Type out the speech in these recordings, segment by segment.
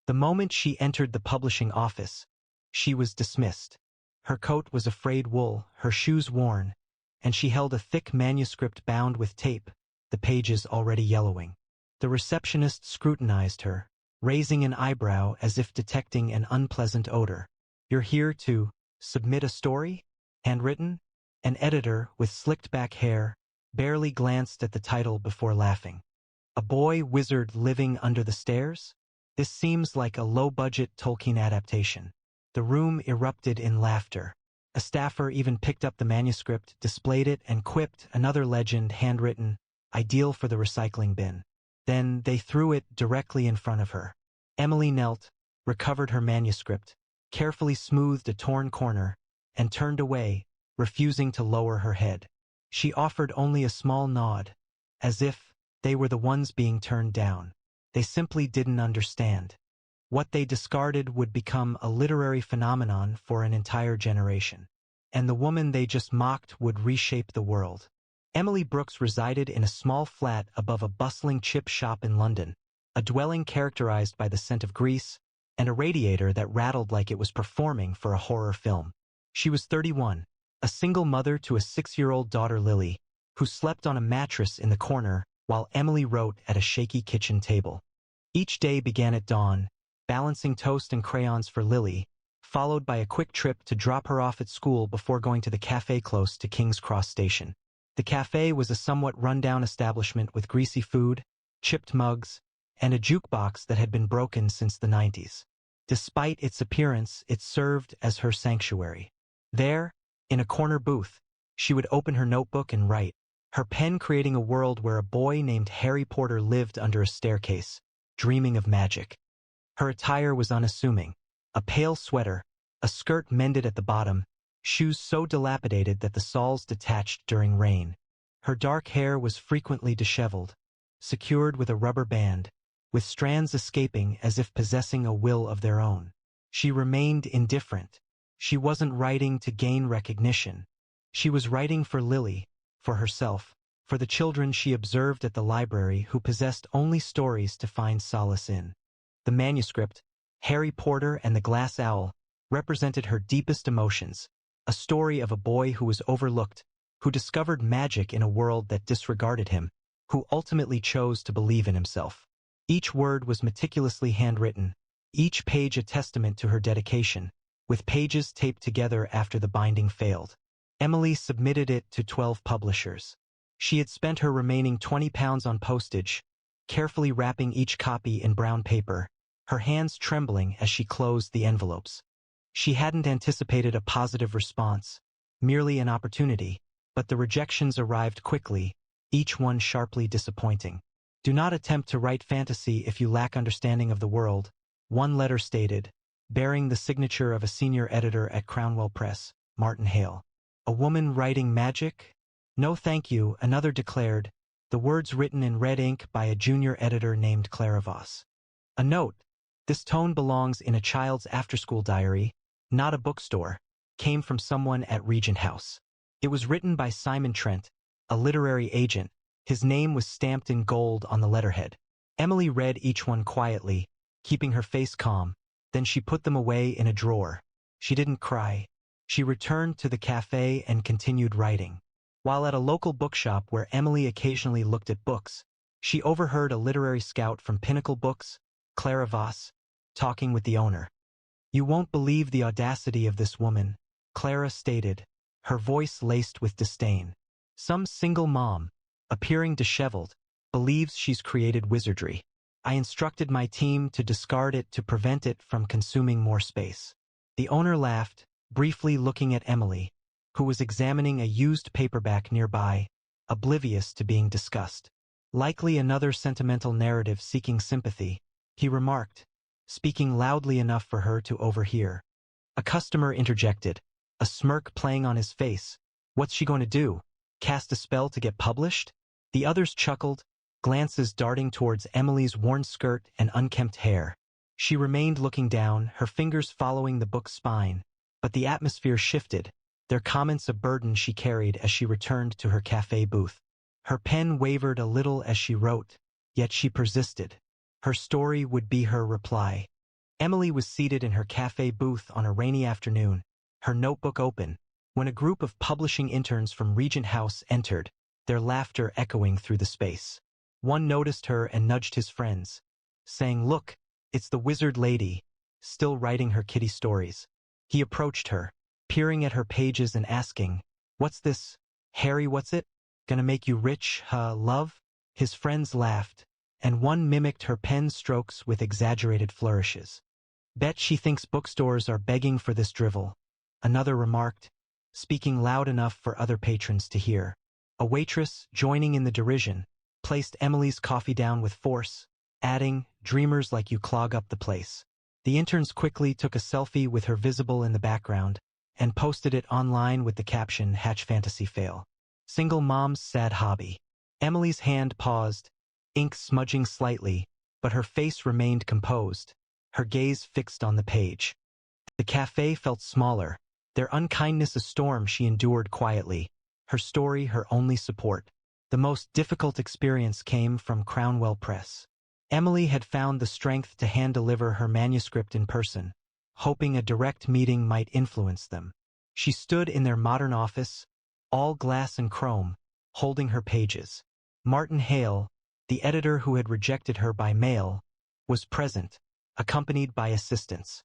The moment she entered the publishing office, she was dismissed. Her coat was of frayed wool, her shoes worn, and she held a thick manuscript bound with tape, the pages already yellowing. The receptionist scrutinized her, raising an eyebrow as if detecting an unpleasant odor. "You're here to submit a story? Handwritten?" An editor, with slicked-back hair, barely glanced at the title before laughing. "A boy wizard living under the stairs? This seems like a low-budget Tolkien adaptation." The room erupted in laughter. A staffer even picked up the manuscript, displayed it, and quipped, "Another legend, handwritten, ideal for the recycling bin." Then they threw it directly in front of her. Emily knelt, recovered her manuscript, carefully smoothed a torn corner, and turned away, refusing to lower her head. She offered only a small nod, as if they were the ones being turned down. They simply didn't understand. What they discarded would become a literary phenomenon for an entire generation. And the woman they just mocked would reshape the world. Emily Brooks resided in a small flat above a bustling chip shop in London, a dwelling characterized by the scent of grease, and a radiator that rattled like it was performing for a horror film. She was 31, a single mother to a 6-year-old daughter Lily, who slept on a mattress in the corner while Emily wrote at a shaky kitchen table. Each day began at dawn, balancing toast and crayons for Lily, followed by a quick trip to drop her off at school before going to the cafe close to King's Cross Station. The cafe was a somewhat run-down establishment with greasy food, chipped mugs, and a jukebox that had been broken since the 90s. Despite its appearance, it served as her sanctuary. There, in a corner booth, she would open her notebook and write, her pen creating a world where a boy named Harry Potter lived under a staircase, dreaming of magic. Her attire was unassuming, a pale sweater, a skirt mended at the bottom, shoes so dilapidated that the soles detached during rain. Her dark hair was frequently disheveled, secured with a rubber band, with strands escaping as if possessing a will of their own. She remained indifferent. She wasn't writing to gain recognition. She was writing for Lily, for herself, for the children she observed at the library who possessed only stories to find solace in. The manuscript, Harry Potter and the Glass Owl, represented her deepest emotions, a story of a boy who was overlooked, who discovered magic in a world that disregarded him, who ultimately chose to believe in himself. Each word was meticulously handwritten, each page a testament to her dedication, with pages taped together after the binding failed. Emily submitted it to 12 publishers. She had spent her remaining £20 on postage, carefully wrapping each copy in brown paper, her hands trembling as she closed the envelopes. She hadn't anticipated a positive response, merely an opportunity, but the rejections arrived quickly, each one sharply disappointing. "Do not attempt to write fantasy if you lack understanding of the world," one letter stated, bearing the signature of a senior editor at Crownwell Press, Martin Hale. "A woman writing magic? No thank you," another declared, the words written in red ink by a junior editor named Clara Voss. A note, "This tone belongs in a child's after-school diary, not a bookstore," came from someone at Regent House. It was written by Simon Trent, a literary agent. His name was stamped in gold on the letterhead. Emily read each one quietly, keeping her face calm. Then she put them away in a drawer. She didn't cry. She returned to the cafe and continued writing. While at a local bookshop where Emily occasionally looked at books, she overheard a literary scout from Pinnacle Books, Clara Voss, talking with the owner. "You won't believe the audacity of this woman," Clara stated, her voice laced with disdain. "Some single mom, appearing disheveled, believes she's created wizardry. I instructed my team to discard it to prevent it from consuming more space." The owner laughed, briefly looking at Emily, who was examining a used paperback nearby, oblivious to being discussed. "Likely another sentimental narrative seeking sympathy," he remarked, speaking loudly enough for her to overhear. A customer interjected, a smirk playing on his face. "What's she going to do? Cast a spell to get published?" The others chuckled, glances darting towards Emily's worn skirt and unkempt hair. She remained looking down, her fingers following the book's spine, but the atmosphere shifted, their comments a burden she carried as she returned to her cafe booth. Her pen wavered a little as she wrote, yet she persisted. Her story would be her reply. Emily was seated in her cafe booth on a rainy afternoon, her notebook open, when a group of publishing interns from Regent House entered, their laughter echoing through the space. One noticed her and nudged his friends, saying, "Look, it's the wizard lady, still writing her kitty stories." He approached her, peering at her pages and asking, "What's this, Harry, what's it? Gonna make you rich, huh, love?" His friends laughed, and one mimicked her pen strokes with exaggerated flourishes. "Bet she thinks bookstores are begging for this drivel," another remarked, speaking loud enough for other patrons to hear. A waitress, joining in the derision, placed Emily's coffee down with force, adding, "Dreamers like you clog up the place." The interns quickly took a selfie with her visible in the background and posted it online with the caption, "Hatch Fantasy Fail. Single mom's sad hobby." Emily's hand paused, ink smudging slightly, but her face remained composed, her gaze fixed on the page. The cafe felt smaller, their unkindness a storm she endured quietly, her story her only support. The most difficult experience came from Crownwell Press. Emily had found the strength to hand-deliver her manuscript in person, hoping a direct meeting might influence them. She stood in their modern office, all glass and chrome, holding her pages. Martin Hale, the editor who had rejected her by mail, was present, accompanied by assistants.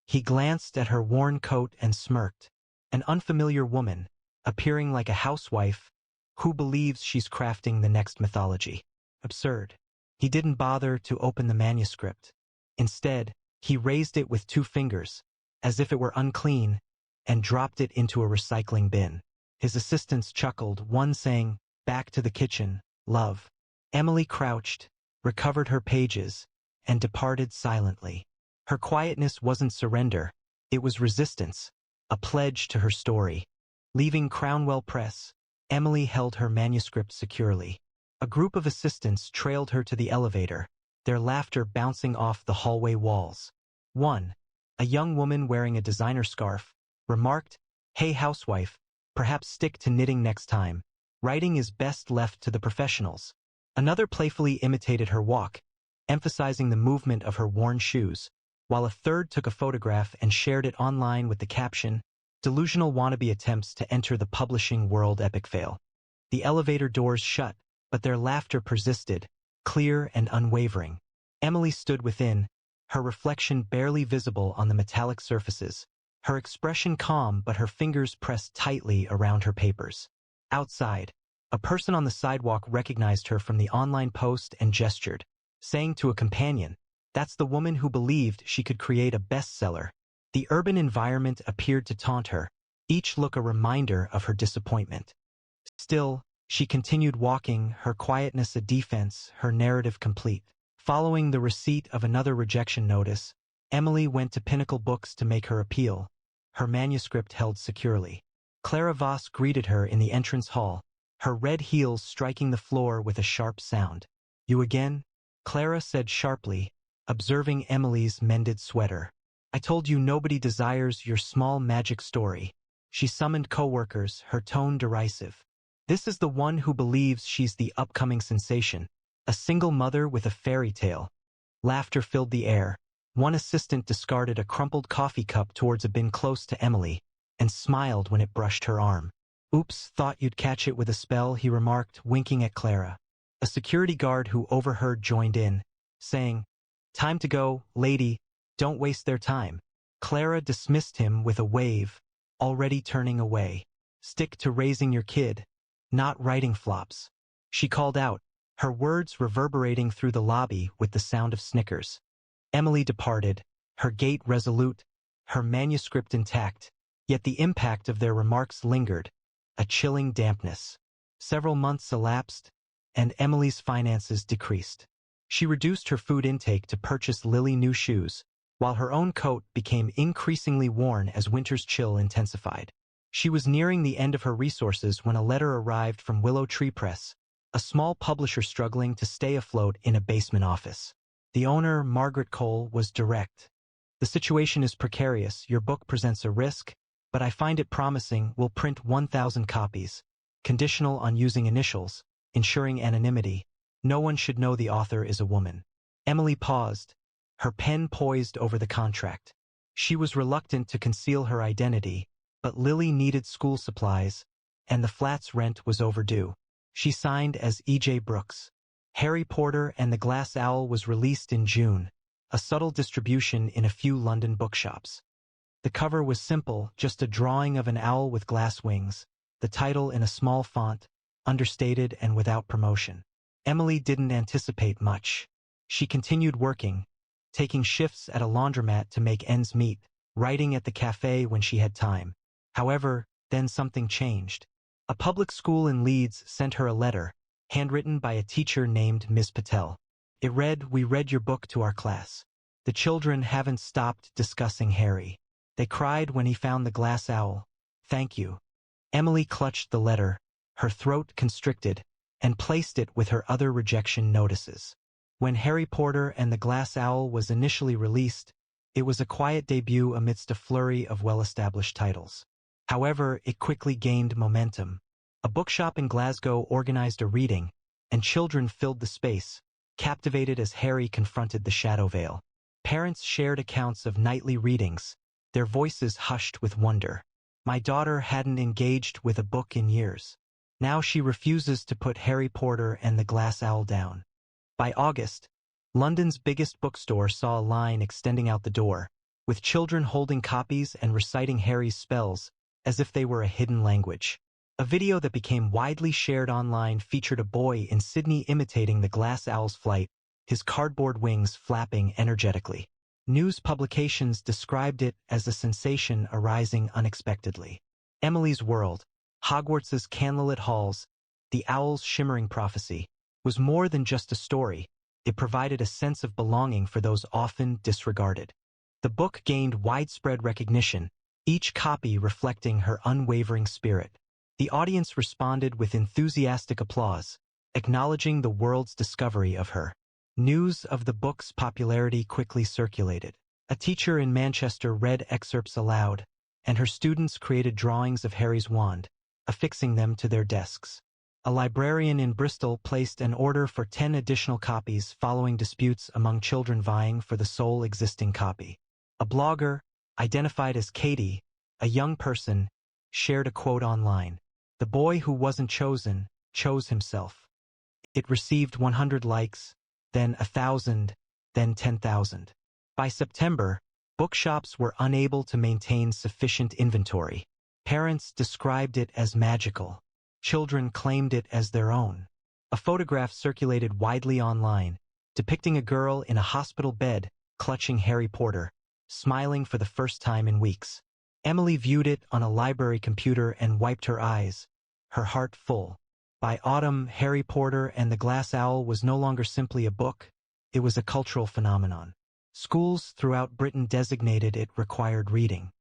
He glanced at her worn coat and smirked. An unfamiliar woman, appearing like a housewife, who believes she's crafting the next mythology. Absurd. He didn't bother to open the manuscript. Instead, he raised it with 2 fingers, as if it were unclean, and dropped it into a recycling bin. His assistants chuckled, one saying, "Back to the kitchen, love." Emily crouched, recovered her pages, and departed silently. Her quietness wasn't surrender, it was resistance, a pledge to her story. Leaving Crownwell Press, Emily held her manuscript securely. A group of assistants trailed her to the elevator, their laughter bouncing off the hallway walls. One, a young woman wearing a designer scarf, remarked, "Hey housewife, perhaps stick to knitting next time. Writing is best left to the professionals." Another playfully imitated her walk, emphasizing the movement of her worn shoes, while a third took a photograph and shared it online with the caption, "Delusional wannabe attempts to enter the publishing world epic fail." The elevator doors shut, but their laughter persisted, clear and unwavering. Emily stood within, her reflection barely visible on the metallic surfaces, her expression calm but her fingers pressed tightly around her papers. Outside, a person on the sidewalk recognized her from the online post and gestured, saying to a companion, "That's the woman who believed she could create a bestseller." The urban environment appeared to taunt her, each look a reminder of her disappointment. Still, she continued walking, her quietness a defense, her narrative complete. Following the receipt of another rejection notice, Emily went to Pinnacle Books to make her appeal, her manuscript held securely. Clara Voss greeted her in the entrance hall, her red heels striking the floor with a sharp sound. "You again?" Clara said sharply, observing Emily's mended sweater. "I told you nobody desires your small magic story." She summoned coworkers, her tone derisive. "This is the one who believes she's the upcoming sensation, a single mother with a fairy tale." Laughter filled the air. One assistant discarded a crumpled coffee cup towards a bin close to Emily, and smiled when it brushed her arm. "Oops, thought you'd catch it with a spell," he remarked, winking at Clara. A security guard who overheard joined in, saying, "Time to go, lady, don't waste their time." Clara dismissed him with a wave, already turning away. "Stick to raising your kid, not writing flops." She called out, her words reverberating through the lobby with the sound of snickers. Emily departed, her gait resolute, her manuscript intact, yet the impact of their remarks lingered, a chilling dampness. Several months elapsed, and Emily's finances decreased. She reduced her food intake to purchase Lily new shoes, while her own coat became increasingly worn as winter's chill intensified. She was nearing the end of her resources when a letter arrived from Willow Tree Press, a small publisher struggling to stay afloat in a basement office. The owner, Margaret Cole, was direct. "The situation is precarious, your book presents a risk, but I find it promising. We'll print 1,000 copies, conditional on using initials, ensuring anonymity. No one should know the author is a woman." Emily paused, her pen poised over the contract. She was reluctant to conceal her identity, but Lily needed school supplies, and the flat's rent was overdue. She signed as E.J. Brooks. Harry Potter and the Glass Owl was released in June, a subtle distribution in a few London bookshops. The cover was simple, just a drawing of an owl with glass wings, the title in a small font, understated and without promotion. Emily didn't anticipate much. She continued working, taking shifts at a laundromat to make ends meet, writing at the cafe when she had time. However, then something changed. A public school in Leeds sent her a letter, handwritten by a teacher named Ms. Patel. It read, "We read your book to our class. The children haven't stopped discussing Harry. They cried when he found the glass owl. Thank you." Emily clutched the letter, her throat constricted, and placed it with her other rejection notices. When Harry Potter and the Glass Owl was initially released, it was a quiet debut amidst a flurry of well-established titles. However, it quickly gained momentum. A bookshop in Glasgow organized a reading, and children filled the space, captivated as Harry confronted the Shadow Veil. Parents shared accounts of nightly readings, their voices hushed with wonder. "My daughter hadn't engaged with a book in years. Now she refuses to put Harry Potter and the Glass Owl down." By August, London's biggest bookstore saw a line extending out the door, with children holding copies and reciting Harry's spells as if they were a hidden language. A video that became widely shared online featured a boy in Sydney imitating the glass owl's flight, his cardboard wings flapping energetically. News publications described it as a sensation arising unexpectedly. Emily's World, Hogwarts's candlelit halls, the owl's shimmering prophecy, was more than just a story. It provided a sense of belonging for those often disregarded. The book gained widespread recognition, each copy reflecting her unwavering spirit. The audience responded with enthusiastic applause, acknowledging the world's discovery of her. News of the book's popularity quickly circulated. A teacher in Manchester read excerpts aloud, and her students created drawings of Harry's wand, affixing them to their desks. A librarian in Bristol placed an order for 10 additional copies following disputes among children vying for the sole existing copy. A blogger, identified as Katie, a young person, shared a quote online. "The boy who wasn't chosen, chose himself." It received 100 likes, then 1,000, then 10,000. By September, bookshops were unable to maintain sufficient inventory. Parents described it as magical. Children claimed it as their own. A photograph circulated widely online, depicting a girl in a hospital bed, clutching Harry Potter, smiling for the first time in weeks. Emily viewed it on a library computer and wiped her eyes, her heart full. By autumn, Harry Potter and the Glass Owl was no longer simply a book, it was a cultural phenomenon. Schools throughout Britain designated it required reading.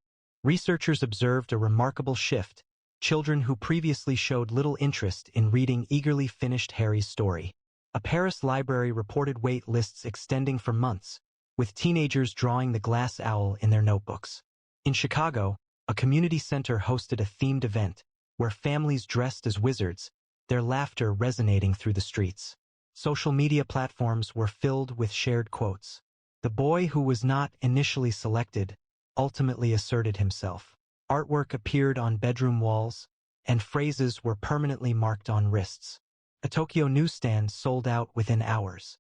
Researchers observed a remarkable shift. Children who previously showed little interest in reading eagerly finished Harry's story. A Paris library reported wait lists extending for months, with teenagers drawing the glass owl in their notebooks. In Chicago, a community center hosted a themed event, where families dressed as wizards, their laughter resonating through the streets. Social media platforms were filled with shared quotes. "The boy who was not initially selected ultimately asserted himself." Artwork appeared on bedroom walls, and phrases were permanently marked on wrists. A Tokyo newsstand sold out within hours.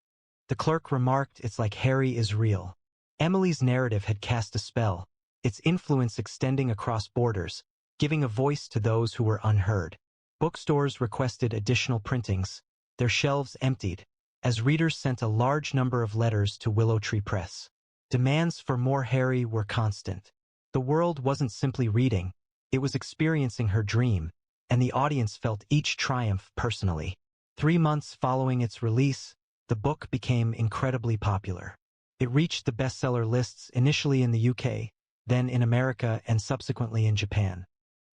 The clerk remarked, "It's like Harry is real." Emily's narrative had cast a spell, its influence extending across borders, giving a voice to those who were unheard. Bookstores requested additional printings, their shelves emptied, as readers sent a large number of letters to Willow Tree Press. Demands for more Harry were constant. The world wasn't simply reading, it was experiencing her dream, and the audience felt each triumph personally. 3 months following its release, the book became incredibly popular. It reached the bestseller lists initially in the UK, then in America and subsequently in Japan.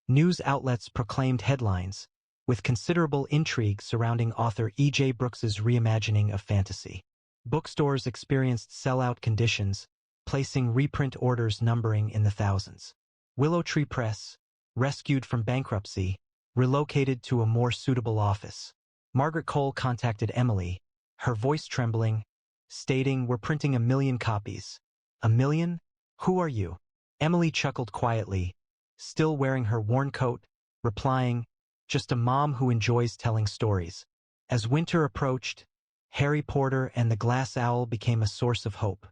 News outlets proclaimed headlines, with considerable intrigue surrounding author E.J. Brooks's reimagining of fantasy. Bookstores experienced sellout conditions, placing reprint orders numbering in the thousands. Willow Tree Press, rescued from bankruptcy, relocated to a more suitable office. Margaret Cole contacted Emily, her voice trembling, stating, "We're printing 1 million copies." 1 million? Who are you? Emily chuckled quietly, still wearing her worn coat, replying, "Just a mom who enjoys telling stories." As winter approached, Harry Potter and the Glass Owl became a source of hope.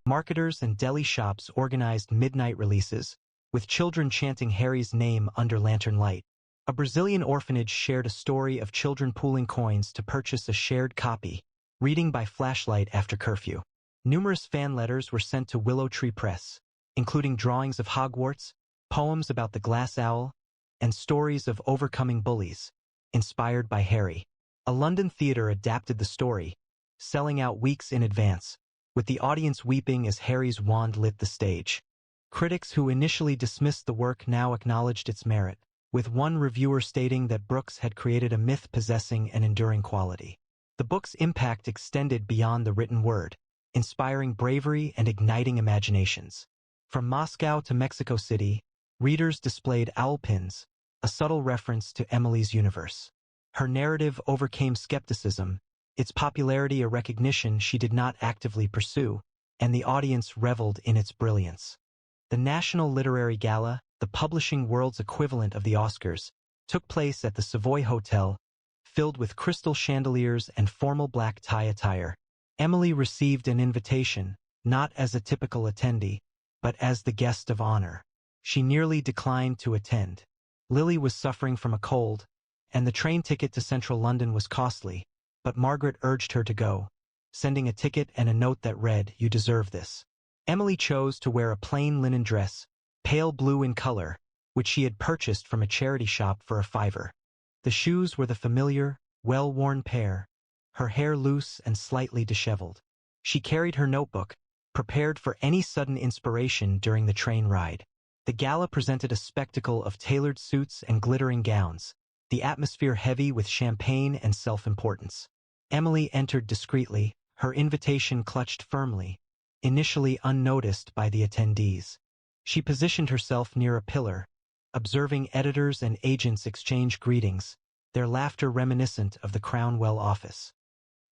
Marketers and deli shops organized midnight releases, with children chanting Harry's name under lantern light. A Brazilian orphanage shared a story of children pooling coins to purchase a shared copy, reading by flashlight after curfew. Numerous fan letters were sent to Willow Tree Press, including drawings of Hogwarts, poems about the Glass Owl, and stories of overcoming bullies, inspired by Harry. A London theater adapted the story, selling out weeks in advance, with the audience weeping as Harry's wand lit the stage. Critics who initially dismissed the work now acknowledged its merit, with one reviewer stating that Brooks had created a myth possessing an enduring quality. The book's impact extended beyond the written word, inspiring bravery and igniting imaginations. From Moscow to Mexico City, readers displayed owl pins, a subtle reference to Emily's universe. Her narrative overcame skepticism, its popularity a recognition she did not actively pursue, and the audience reveled in its brilliance. The National Literary Gala, the publishing world's equivalent of the Oscars, took place at the Savoy Hotel, filled with crystal chandeliers and formal black tie attire. Emily received an invitation, not as a typical attendee, but as the guest of honor. She nearly declined to attend. Lily was suffering from a cold, and the train ticket to central London was costly, but Margaret urged her to go, sending a ticket and a note that read, "You deserve this." Emily chose to wear a plain linen dress, pale blue in color, which she had purchased from a charity shop for $5. The shoes were the familiar, well-worn pair, her hair loose and slightly disheveled. She carried her notebook, prepared for any sudden inspiration during the train ride. The gala presented a spectacle of tailored suits and glittering gowns, the atmosphere heavy with champagne and self-importance. Emily entered discreetly, her invitation clutched firmly, initially unnoticed by the attendees. She positioned herself near a pillar, observing editors and agents exchange greetings, their laughter reminiscent of the Crownwell office.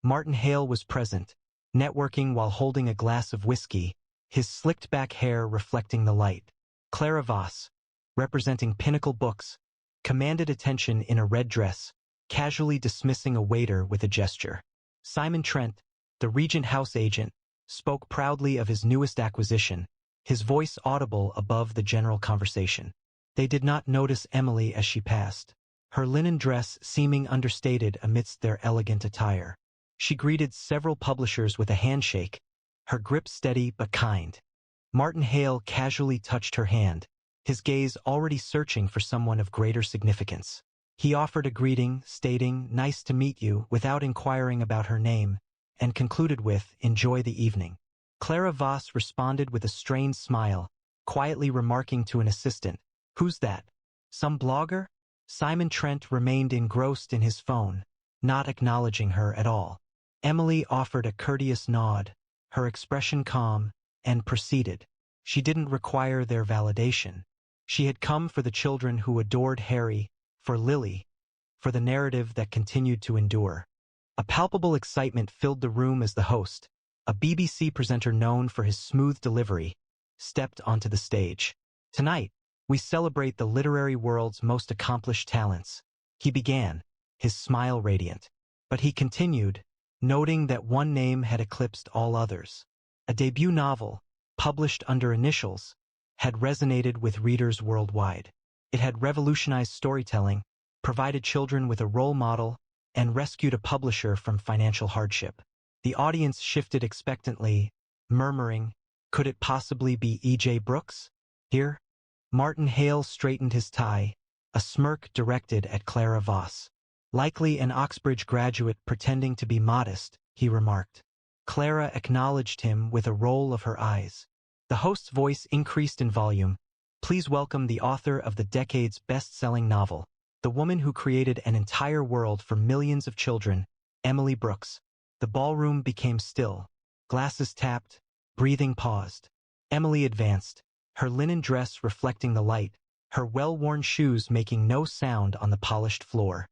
Martin Hale was present, networking while holding a glass of whiskey, his slicked-back hair reflecting the light. Clara Voss, representing Pinnacle Books, commanded attention in a red dress, casually dismissing a waiter with a gesture. Simon Trent, the Regent House agent, spoke proudly of his newest acquisition, his voice audible above the general conversation. They did not notice Emily as she passed, her linen dress seeming understated amidst their elegant attire. She greeted several publishers with a handshake, her grip steady but kind. Martin Hale casually touched her hand, his gaze already searching for someone of greater significance. He offered a greeting, stating, "Nice to meet you," without inquiring about her name, and concluded with, "Enjoy the evening." Clara Voss responded with a strained smile, quietly remarking to an assistant, "Who's that? Some blogger?" Simon Trent remained engrossed in his phone, not acknowledging her at all. Emily offered a courteous nod, her expression calm, and proceeded. She didn't require their validation. She had come for the children who adored Harry, for Lily, for the narrative that continued to endure. A palpable excitement filled the room as the host, a BBC presenter known for his smooth delivery, stepped onto the stage. "Tonight, we celebrate the literary world's most accomplished talents," he began, his smile radiant. But he continued, noting that one name had eclipsed all others. A debut novel, published under initials, had resonated with readers worldwide. It had revolutionized storytelling, provided children with a role model, and rescued a publisher from financial hardship. The audience shifted expectantly, murmuring, "Could it possibly be E.J. Brooks? Here?" Martin Hale straightened his tie, a smirk directed at Clara Voss. "Likely an Oxbridge graduate pretending to be modest," he remarked. Clara acknowledged him with a roll of her eyes. The host's voice increased in volume. "Please welcome the author of the decade's best-selling novel, the woman who created an entire world for millions of children, Emily Brooks." The ballroom became still. Glasses tapped, breathing paused. Emily advanced, her linen dress reflecting the light, her well-worn shoes making no sound on the polished floor.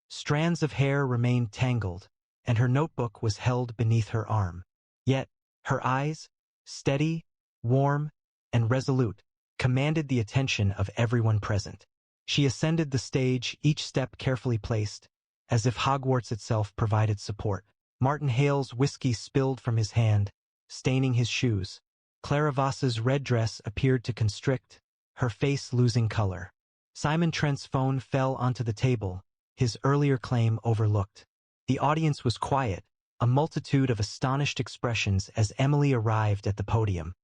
Strands of hair remained tangled, and her notebook was held beneath her arm. Yet, her eyes, steady, warm, and resolute, commanded the attention of everyone present. She ascended the stage, each step carefully placed, as if Hogwarts itself provided support. Martin Hale's whiskey spilled from his hand, staining his shoes. Clara Voss's red dress appeared to constrict, her face losing color. Simon Trent's phone fell onto the table, his earlier claim overlooked. The audience was quiet, a multitude of astonished expressions as Emily arrived at the podium.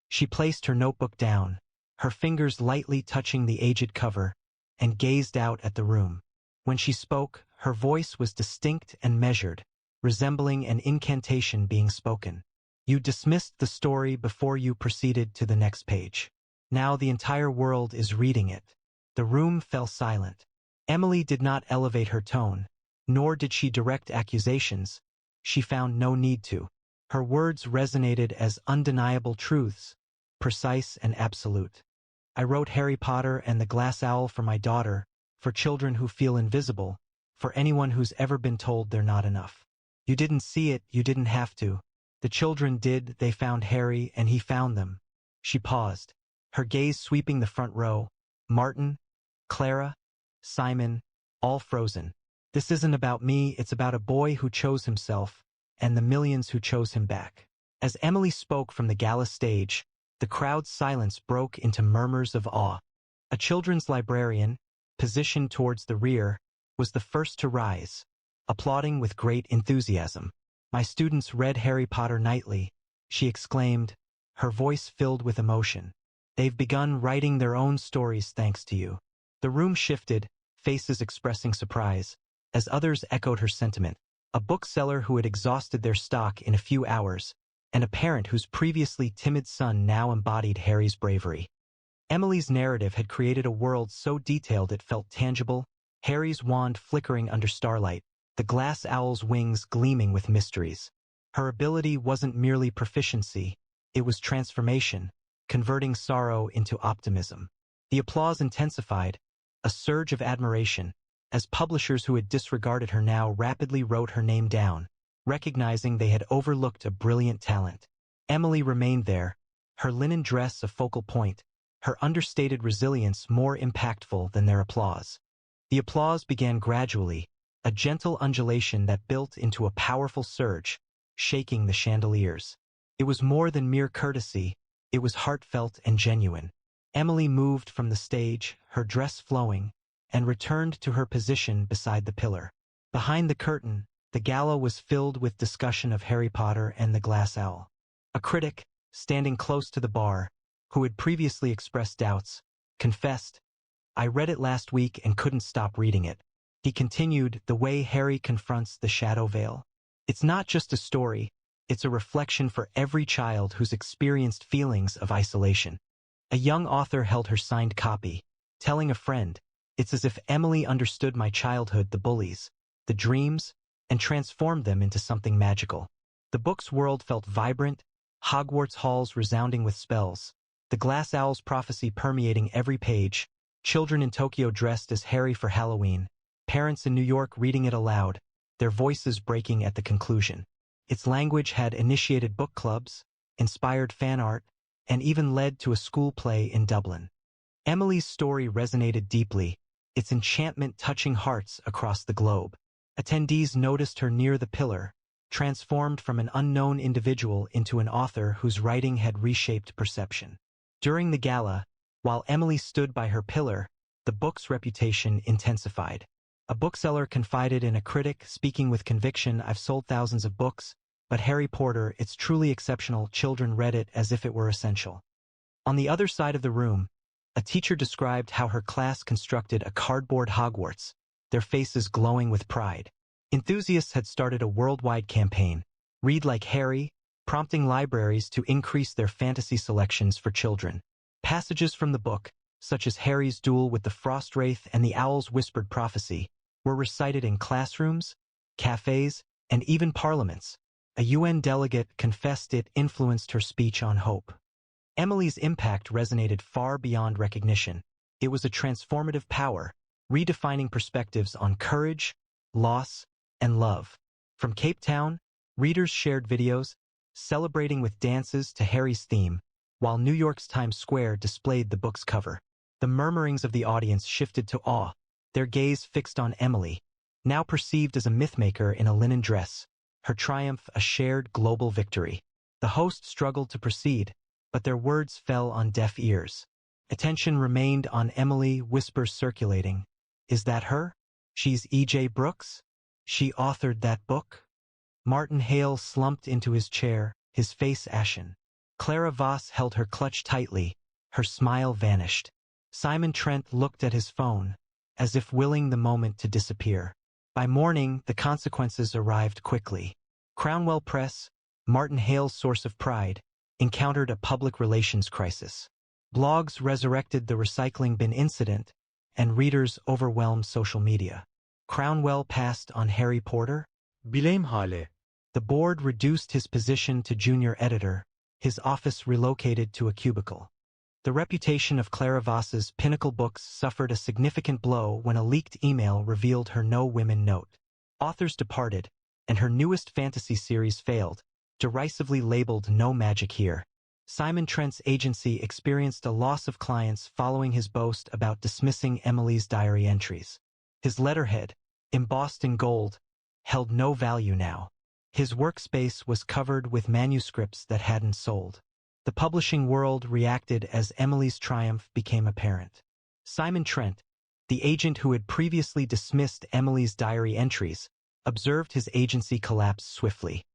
She placed her notebook down, her fingers lightly touching the aged cover, and gazed out at the room. When she spoke, her voice was distinct and measured, resembling an incantation being spoken. You dismissed the story before you proceeded to the next page. Now the entire world is reading it. The room fell silent. Emily did not elevate her tone, nor did she direct accusations. She found no need to. Her words resonated as undeniable truths, precise and absolute. I wrote Harry Potter and the Glass Owl for my daughter, for children who feel invisible, for anyone who's ever been told they're not enough. You didn't see it, you didn't have to. The children did, they found Harry and he found them. She paused, her gaze sweeping the front row. Martin, Clara, Simon, all frozen. This isn't about me, it's about a boy who chose himself, and the millions who chose him back. As Emily spoke from the gala stage, the crowd's silence broke into murmurs of awe. A children's librarian, positioned towards the rear, was the first to rise, applauding with great enthusiasm. My students read Harry Potter nightly, she exclaimed, her voice filled with emotion. They've begun writing their own stories thanks to you. The room shifted, faces expressing surprise, as others echoed her sentiment. A bookseller who had exhausted their stock in a few hours, and a parent whose previously timid son now embodied Harry's bravery. Emily's narrative had created a world so detailed it felt tangible, Harry's wand flickering under starlight, the glass owl's wings gleaming with mysteries. Her ability wasn't merely proficiency, it was transformation, converting sorrow into optimism. The applause intensified, a surge of admiration, as publishers who had disregarded her now rapidly wrote her name down, recognizing they had overlooked a brilliant talent. Emily remained there, her linen dress a focal point, her understated resilience more impactful than their applause. The applause began gradually, a gentle undulation that built into a powerful surge, shaking the chandeliers. It was more than mere courtesy, it was heartfelt and genuine. Emily moved from the stage, her dress flowing, and returned to her position beside the pillar. Behind the curtain, the gala was filled with discussion of Harry Potter and the Glass Owl. A critic, standing close to the bar, who had previously expressed doubts, confessed, I read it last week and couldn't stop reading it. He continued, the way Harry confronts the Shadow Veil. It's not just a story, it's a reflection for every child who's experienced feelings of isolation. A young author held her signed copy, telling a friend, it's as if Emily understood my childhood, the bullies, the dreams, and transformed them into something magical. The book's world felt vibrant, Hogwarts halls resounding with spells, the Glass Owl's prophecy permeating every page, children in Tokyo dressed as Harry for Halloween, parents in New York reading it aloud, their voices breaking at the conclusion. Its language had initiated book clubs, inspired fan art, and even led to a school play in Dublin. Emily's story resonated deeply, its enchantment touching hearts across the globe. Attendees noticed her near the pillar, transformed from an unknown individual into an author whose writing had reshaped perception. During the gala, while Emily stood by her pillar, the book's reputation intensified. A bookseller confided in a critic, speaking with conviction, I've sold thousands of books, but Harry Potter, it's truly exceptional, children read it as if it were essential. On the other side of the room, a teacher described how her class constructed a cardboard Hogwarts, their faces glowing with pride. Enthusiasts had started a worldwide campaign, Read Like Harry, prompting libraries to increase their fantasy selections for children. Passages from the book, such as Harry's duel with the Frostwraith and the Owl's whispered prophecy, were recited in classrooms, cafes, and even parliaments. A UN delegate confessed it influenced her speech on hope. Emily's impact resonated far beyond recognition. It was a transformative power, redefining perspectives on courage, loss, and love. From Cape Town, readers shared videos, celebrating with dances to Harry's theme, while New York's Times Square displayed the book's cover. The murmurings of the audience shifted to awe, their gaze fixed on Emily, now perceived as a mythmaker in a linen dress, her triumph a shared global victory. The host struggled to proceed, but their words fell on deaf ears. Attention remained on Emily, whispers circulating. Is that her? She's E.J. Brooks? She authored that book? Martin Hale slumped into his chair, his face ashen. Clara Voss held her clutch tightly, her smile vanished. Simon Trent looked at his phone, as if willing the moment to disappear. By morning, the consequences arrived quickly. Crownwell Press, Martin Hale's source of pride, encountered a public relations crisis. Blogs resurrected the recycling bin incident, and readers overwhelmed social media. Crownwell passed on Harry Porter. Bileyim hale. The board reduced his position to junior editor, his office relocated to a cubicle. The reputation of Clara Voss's Pinnacle Books suffered a significant blow when a leaked email revealed her No Women note. Authors departed, and her newest fantasy series failed, derisively labeled No Magic Here. Simon Trent's agency experienced a loss of clients following his boast about dismissing Emily's diary entries. His letterhead, embossed in gold, held no value now. His workspace was covered with manuscripts that hadn't sold. The publishing world reacted as Emily's triumph became apparent. Simon Trent, the agent who had previously dismissed Emily's diary entries, observed his agency collapse swiftly.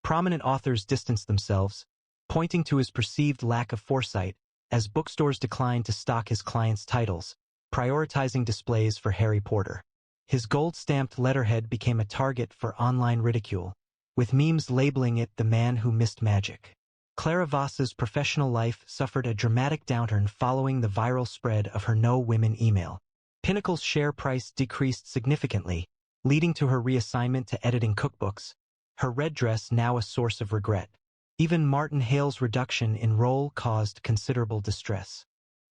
Prominent authors distanced themselves, pointing to his perceived lack of foresight, as bookstores declined to stock his clients' titles, prioritizing displays for Harry Porter. His gold-stamped letterhead became a target for online ridicule, with memes labeling it the man who missed magic. Clara Voss's professional life suffered a dramatic downturn following the viral spread of her No Women email. Pinnacle's share price decreased significantly, leading to her reassignment to editing cookbooks, her red dress now a source of regret. Even Martin Hale's reduction in role caused considerable distress.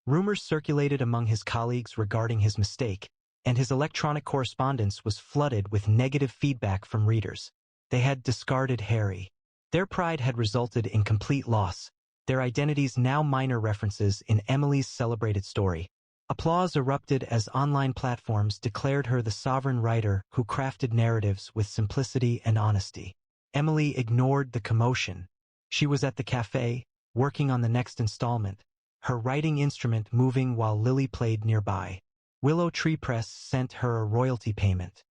Rumors circulated among his colleagues regarding his mistake, and his electronic correspondence was flooded with negative feedback from readers. They had discarded Harry. Their pride had resulted in complete loss, their identities now minor references in Emily's celebrated story. Applause erupted as online platforms declared her the sovereign writer who crafted narratives with simplicity and honesty. Emily ignored the commotion. She was at the cafe, working on the next installment, her writing instrument moving while Lily played nearby. Willow Tree Press sent her a royalty payment.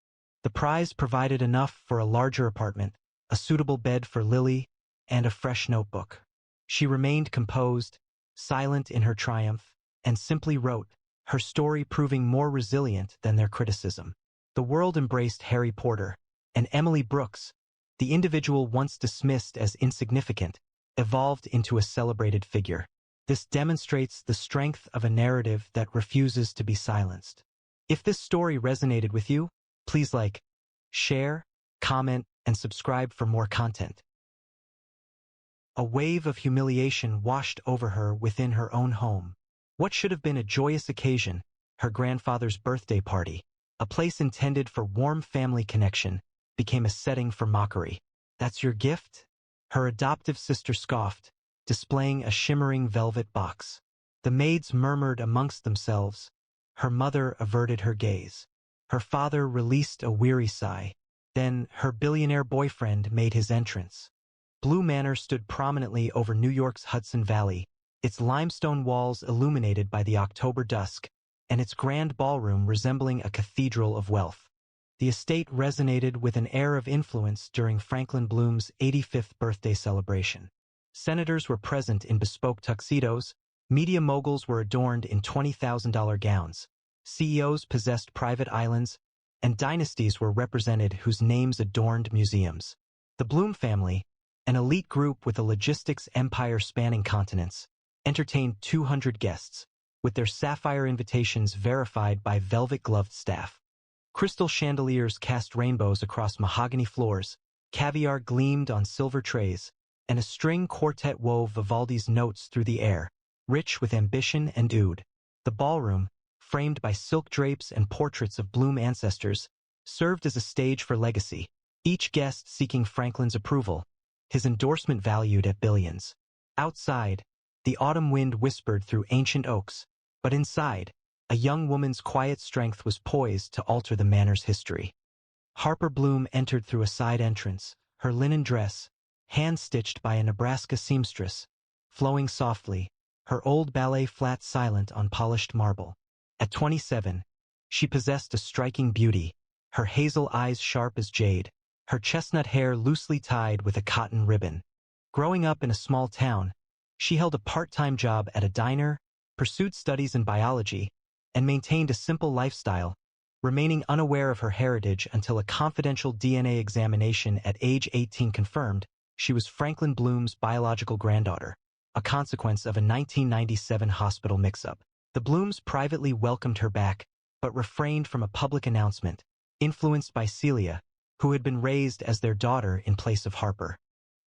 The prize provided enough for a larger apartment, a suitable bed for Lily, and a fresh notebook. She remained composed, silent in her triumph, and simply wrote, her story proving more resilient than their criticism. The world embraced Harry Porter, and Emily Brooks, the individual once dismissed as insignificant, evolved into a celebrated figure. This demonstrates the strength of a narrative that refuses to be silenced. If this story resonated with you, please like, share, comment, and subscribe for more content. A wave of humiliation washed over her within her own home. What should have been a joyous occasion, her grandfather's birthday party, a place intended for warm family connection, became a setting for mockery. That's your gift? Her adoptive sister scoffed, displaying a shimmering velvet box. The maids murmured amongst themselves. Her mother averted her gaze. Her father released a weary sigh. Then her billionaire boyfriend made his entrance. Blue Manor stood prominently over New York's Hudson Valley, its limestone walls illuminated by the October dusk, and its grand ballroom resembling a cathedral of wealth. The estate resonated with an air of influence during Franklin Bloom's 85th birthday celebration. Senators were present in bespoke tuxedos, media moguls were adorned in $20,000 gowns, CEOs possessed private islands, and dynasties were represented whose names adorned museums. The Bloom family, an elite group with a logistics empire spanning continents, entertained 200 guests, with their sapphire invitations verified by velvet-gloved staff. Crystal chandeliers cast rainbows across mahogany floors, caviar gleamed on silver trays, and a string quartet wove Vivaldi's notes through the air, rich with ambition and oud. The ballroom, framed by silk drapes and portraits of Bloom ancestors, served as a stage for legacy, each guest seeking Franklin's approval, his endorsement valued at billions. Outside, the autumn wind whispered through ancient oaks, but inside, a young woman's quiet strength was poised to alter the manor's history. Harper Bloom entered through a side entrance, her linen dress, hand-stitched by a Nebraska seamstress, flowing softly, her old ballet flat silent on polished marble. At 27, she possessed a striking beauty, her hazel eyes sharp as jade, her chestnut hair loosely tied with a cotton ribbon. Growing up in a small town, she held a part-time job at a diner, pursued studies in biology, and maintained a simple lifestyle, remaining unaware of her heritage until a confidential DNA examination at age 18 confirmed she was Franklin Bloom's biological granddaughter, a consequence of a 1997 hospital mix-up. The Blooms privately welcomed her back, but refrained from a public announcement, influenced by Celia, who had been raised as their daughter in place of Harper.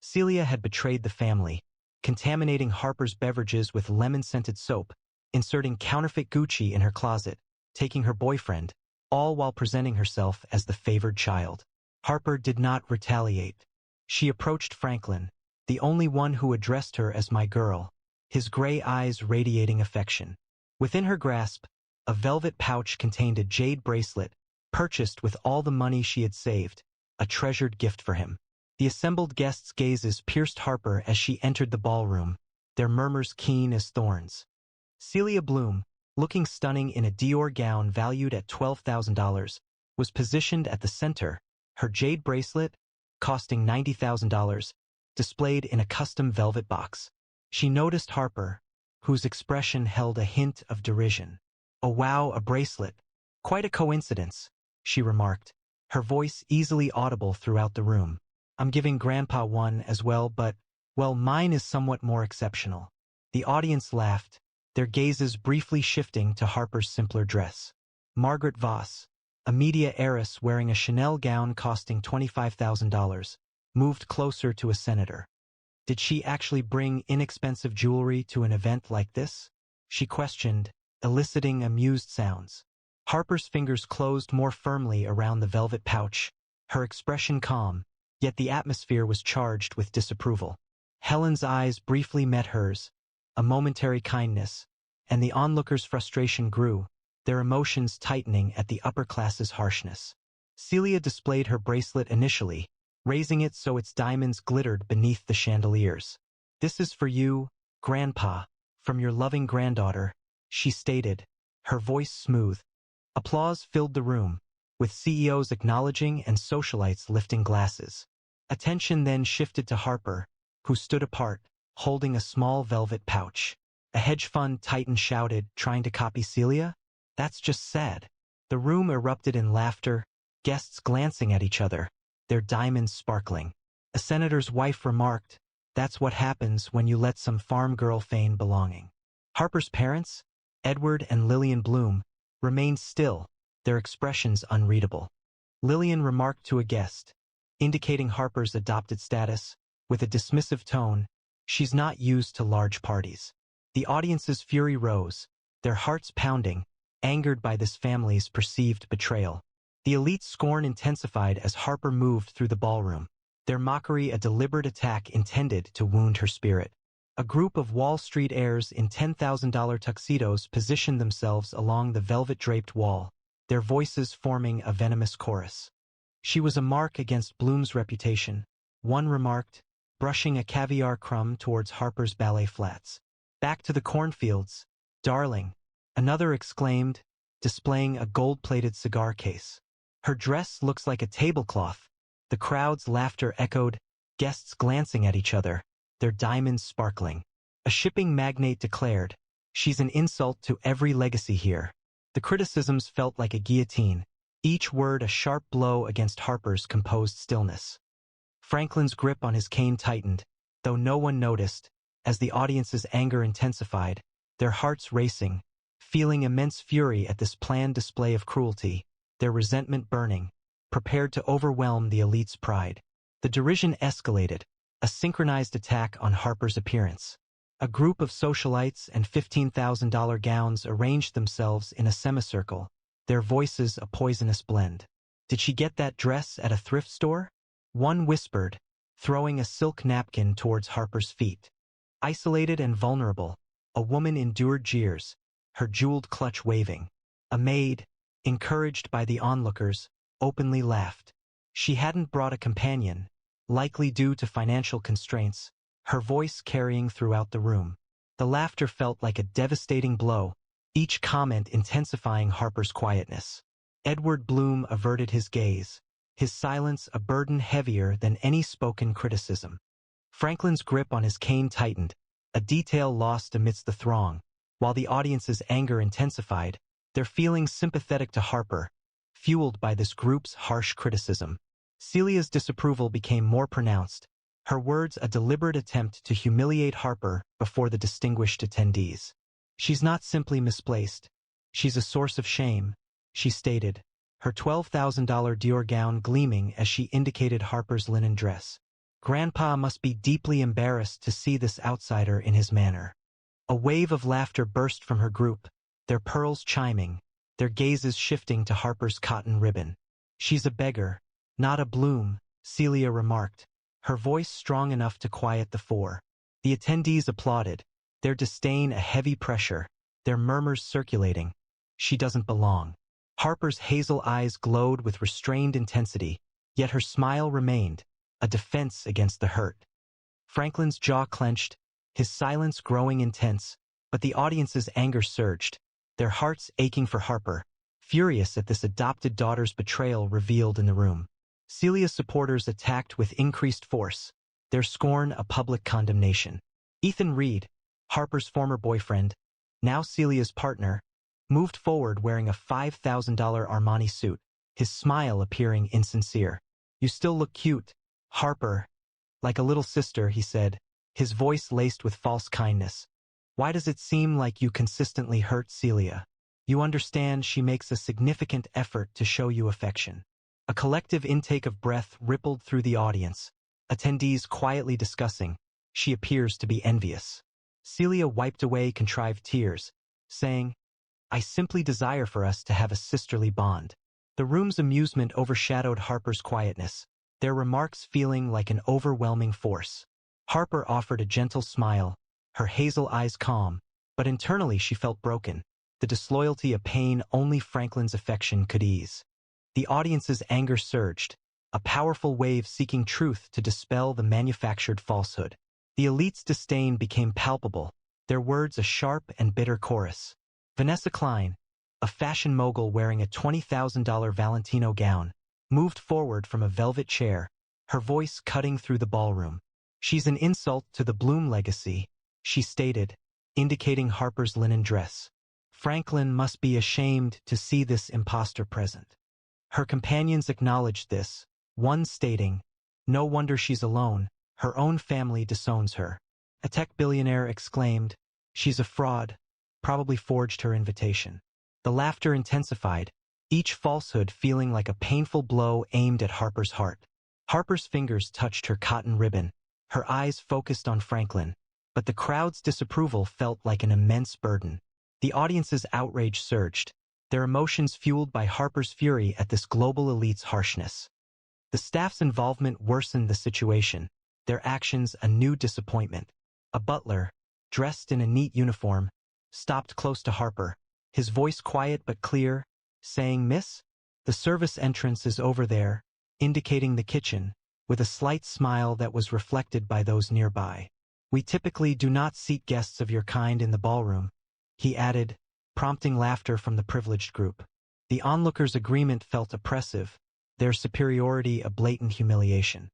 Celia had betrayed the family, contaminating Harper's beverages with lemon-scented soap, inserting counterfeit Gucci in her closet, taking her boyfriend, all while presenting herself as the favored child. Harper did not retaliate. She approached Franklin, the only one who addressed her as my girl, his gray eyes radiating affection. Within her grasp, a velvet pouch contained a jade bracelet, purchased with all the money she had saved, a treasured gift for him. The assembled guests' gazes pierced Harper as she entered the ballroom, their murmurs keen as thorns. Celia Bloom, looking stunning in a Dior gown valued at $12,000, was positioned at the center, her jade bracelet, costing $90,000, displayed in a custom velvet box. She noticed Harper, whose expression held a hint of derision. "Oh wow, a bracelet. Quite a coincidence," she remarked, her voice easily audible throughout the room. "I'm giving Grandpa one as well, but, well, mine is somewhat more exceptional." The audience laughed, their gazes briefly shifting to Harper's simpler dress. Margaret Voss, a media heiress wearing a Chanel gown costing $25,000, moved closer to a senator. Did she actually bring inexpensive jewelry to an event like this? She questioned, eliciting amused sounds. Harper's fingers closed more firmly around the velvet pouch, her expression calm, yet the atmosphere was charged with disapproval. Helen's eyes briefly met hers, a momentary kindness, and the onlookers' frustration grew, their emotions tightening at the upper class's harshness. Celia displayed her bracelet initially, raising it so its diamonds glittered beneath the chandeliers. "This is for you, Grandpa, from your loving granddaughter," she stated, her voice smooth. Applause filled the room, with CEOs acknowledging and socialites lifting glasses. Attention then shifted to Harper, who stood apart, holding a small velvet pouch. A hedge fund titan shouted, trying to copy Celia? "That's just sad." The room erupted in laughter, guests glancing at each other, their diamonds sparkling. A senator's wife remarked, "That's what happens when you let some farm girl feign belonging." Harper's parents, Edward and Lillian Bloom, remained still, their expressions unreadable. Lillian remarked to a guest, indicating Harper's adopted status, with a dismissive tone, "She's not used to large parties." The audience's fury rose, their hearts pounding, angered by this family's perceived betrayal. The elite's scorn intensified as Harper moved through the ballroom, their mockery a deliberate attack intended to wound her spirit. A group of Wall Street heirs in $10,000 tuxedos positioned themselves along the velvet-draped wall, their voices forming a venomous chorus. "She was a mark against Bloom's reputation," one remarked, brushing a caviar crumb towards Harper's ballet flats. "Back to the cornfields, darling," another exclaimed, displaying a gold-plated cigar case. "Her dress looks like a tablecloth." The crowd's laughter echoed, guests glancing at each other, their diamonds sparkling. A shipping magnate declared, "She's an insult to every legacy here." The criticisms felt like a guillotine, each word a sharp blow against Harper's composed stillness. Franklin's grip on his cane tightened, though no one noticed, as the audience's anger intensified, their hearts racing, feeling immense fury at this planned display of cruelty, their resentment burning, prepared to overwhelm the elite's pride. The derision escalated, a synchronized attack on Harper's appearance. A group of socialites and $15,000 gowns arranged themselves in a semicircle, their voices a poisonous blend. "Did she get that dress at a thrift store?" One whispered, throwing a silk napkin towards Harper's feet. Isolated and vulnerable, a woman endured jeers, her jeweled clutch waving. A maid, encouraged by the onlookers, openly laughed. She hadn't brought a companion, likely due to financial constraints, her voice carrying throughout the room. The laughter felt like a devastating blow, each comment intensifying Harper's quietness. Edward Bloom averted his gaze, his silence a burden heavier than any spoken criticism. Franklin's grip on his cane tightened, a detail lost amidst the throng, while the audience's anger intensified, their feelings sympathetic to Harper, fueled by this group's harsh criticism. Celia's disapproval became more pronounced, her words a deliberate attempt to humiliate Harper before the distinguished attendees. "She's not simply misplaced. She's a source of shame," she stated, her $12,000 Dior gown gleaming as she indicated Harper's linen dress. "Grandpa must be deeply embarrassed to see this outsider in his manner." A wave of laughter burst from her group, their pearls chiming, their gazes shifting to Harper's cotton ribbon. "She's a beggar, not a Bloom," Celia remarked, her voice strong enough to quiet the four. The attendees applauded, their disdain a heavy pressure, their murmurs circulating. "She doesn't belong." Harper's hazel eyes glowed with restrained intensity, yet her smile remained, a defense against the hurt. Franklin's jaw clenched, his silence growing intense, but the audience's anger surged, their hearts aching for Harper, furious at this adopted daughter's betrayal revealed in the room. Celia's supporters attacked with increased force, their scorn a public condemnation. Ethan Reed, Harper's former boyfriend, now Celia's partner, moved forward wearing a $5,000 Armani suit, his smile appearing insincere. "You still look cute, Harper." "Like a little sister," he said, his voice laced with false kindness. "Why does it seem like you consistently hurt Celia? You understand she makes a significant effort to show you affection." A collective intake of breath rippled through the audience, attendees quietly discussing, "She appears to be envious." Celia wiped away contrived tears, saying, "I simply desire for us to have a sisterly bond." The room's amusement overshadowed Harper's quietness, their remarks feeling like an overwhelming force. Harper offered a gentle smile, her hazel eyes calm, but internally she felt broken, the disloyalty a pain only Franklin's affection could ease. The audience's anger surged, a powerful wave seeking truth to dispel the manufactured falsehood. The elite's disdain became palpable, their words a sharp and bitter chorus. Vanessa Klein, a fashion mogul wearing a $20,000 Valentino gown, moved forward from a velvet chair, her voice cutting through the ballroom. "She's an insult to the Bloom legacy," she stated, indicating Harper's linen dress. "Franklin must be ashamed to see this imposter present." Her companions acknowledged this, one stating, "No wonder she's alone, her own family disowns her." A tech billionaire exclaimed, "She's a fraud, probably forged her invitation." The laughter intensified, each falsehood feeling like a painful blow aimed at Harper's heart. Harper's fingers touched her cotton ribbon, her eyes focused on Franklin, but the crowd's disapproval felt like an immense burden. The audience's outrage surged, their emotions fueled by Harper's fury at this global elite's harshness. The staff's involvement worsened the situation, their actions a new disappointment. A butler, dressed in a neat uniform, stopped close to Harper, his voice quiet but clear, saying, "Miss, the service entrance is over there," indicating the kitchen, with a slight smile that was reflected by those nearby. "We typically do not seat guests of your kind in the ballroom," he added, prompting laughter from the privileged group. The onlookers' agreement felt oppressive, their superiority a blatant humiliation.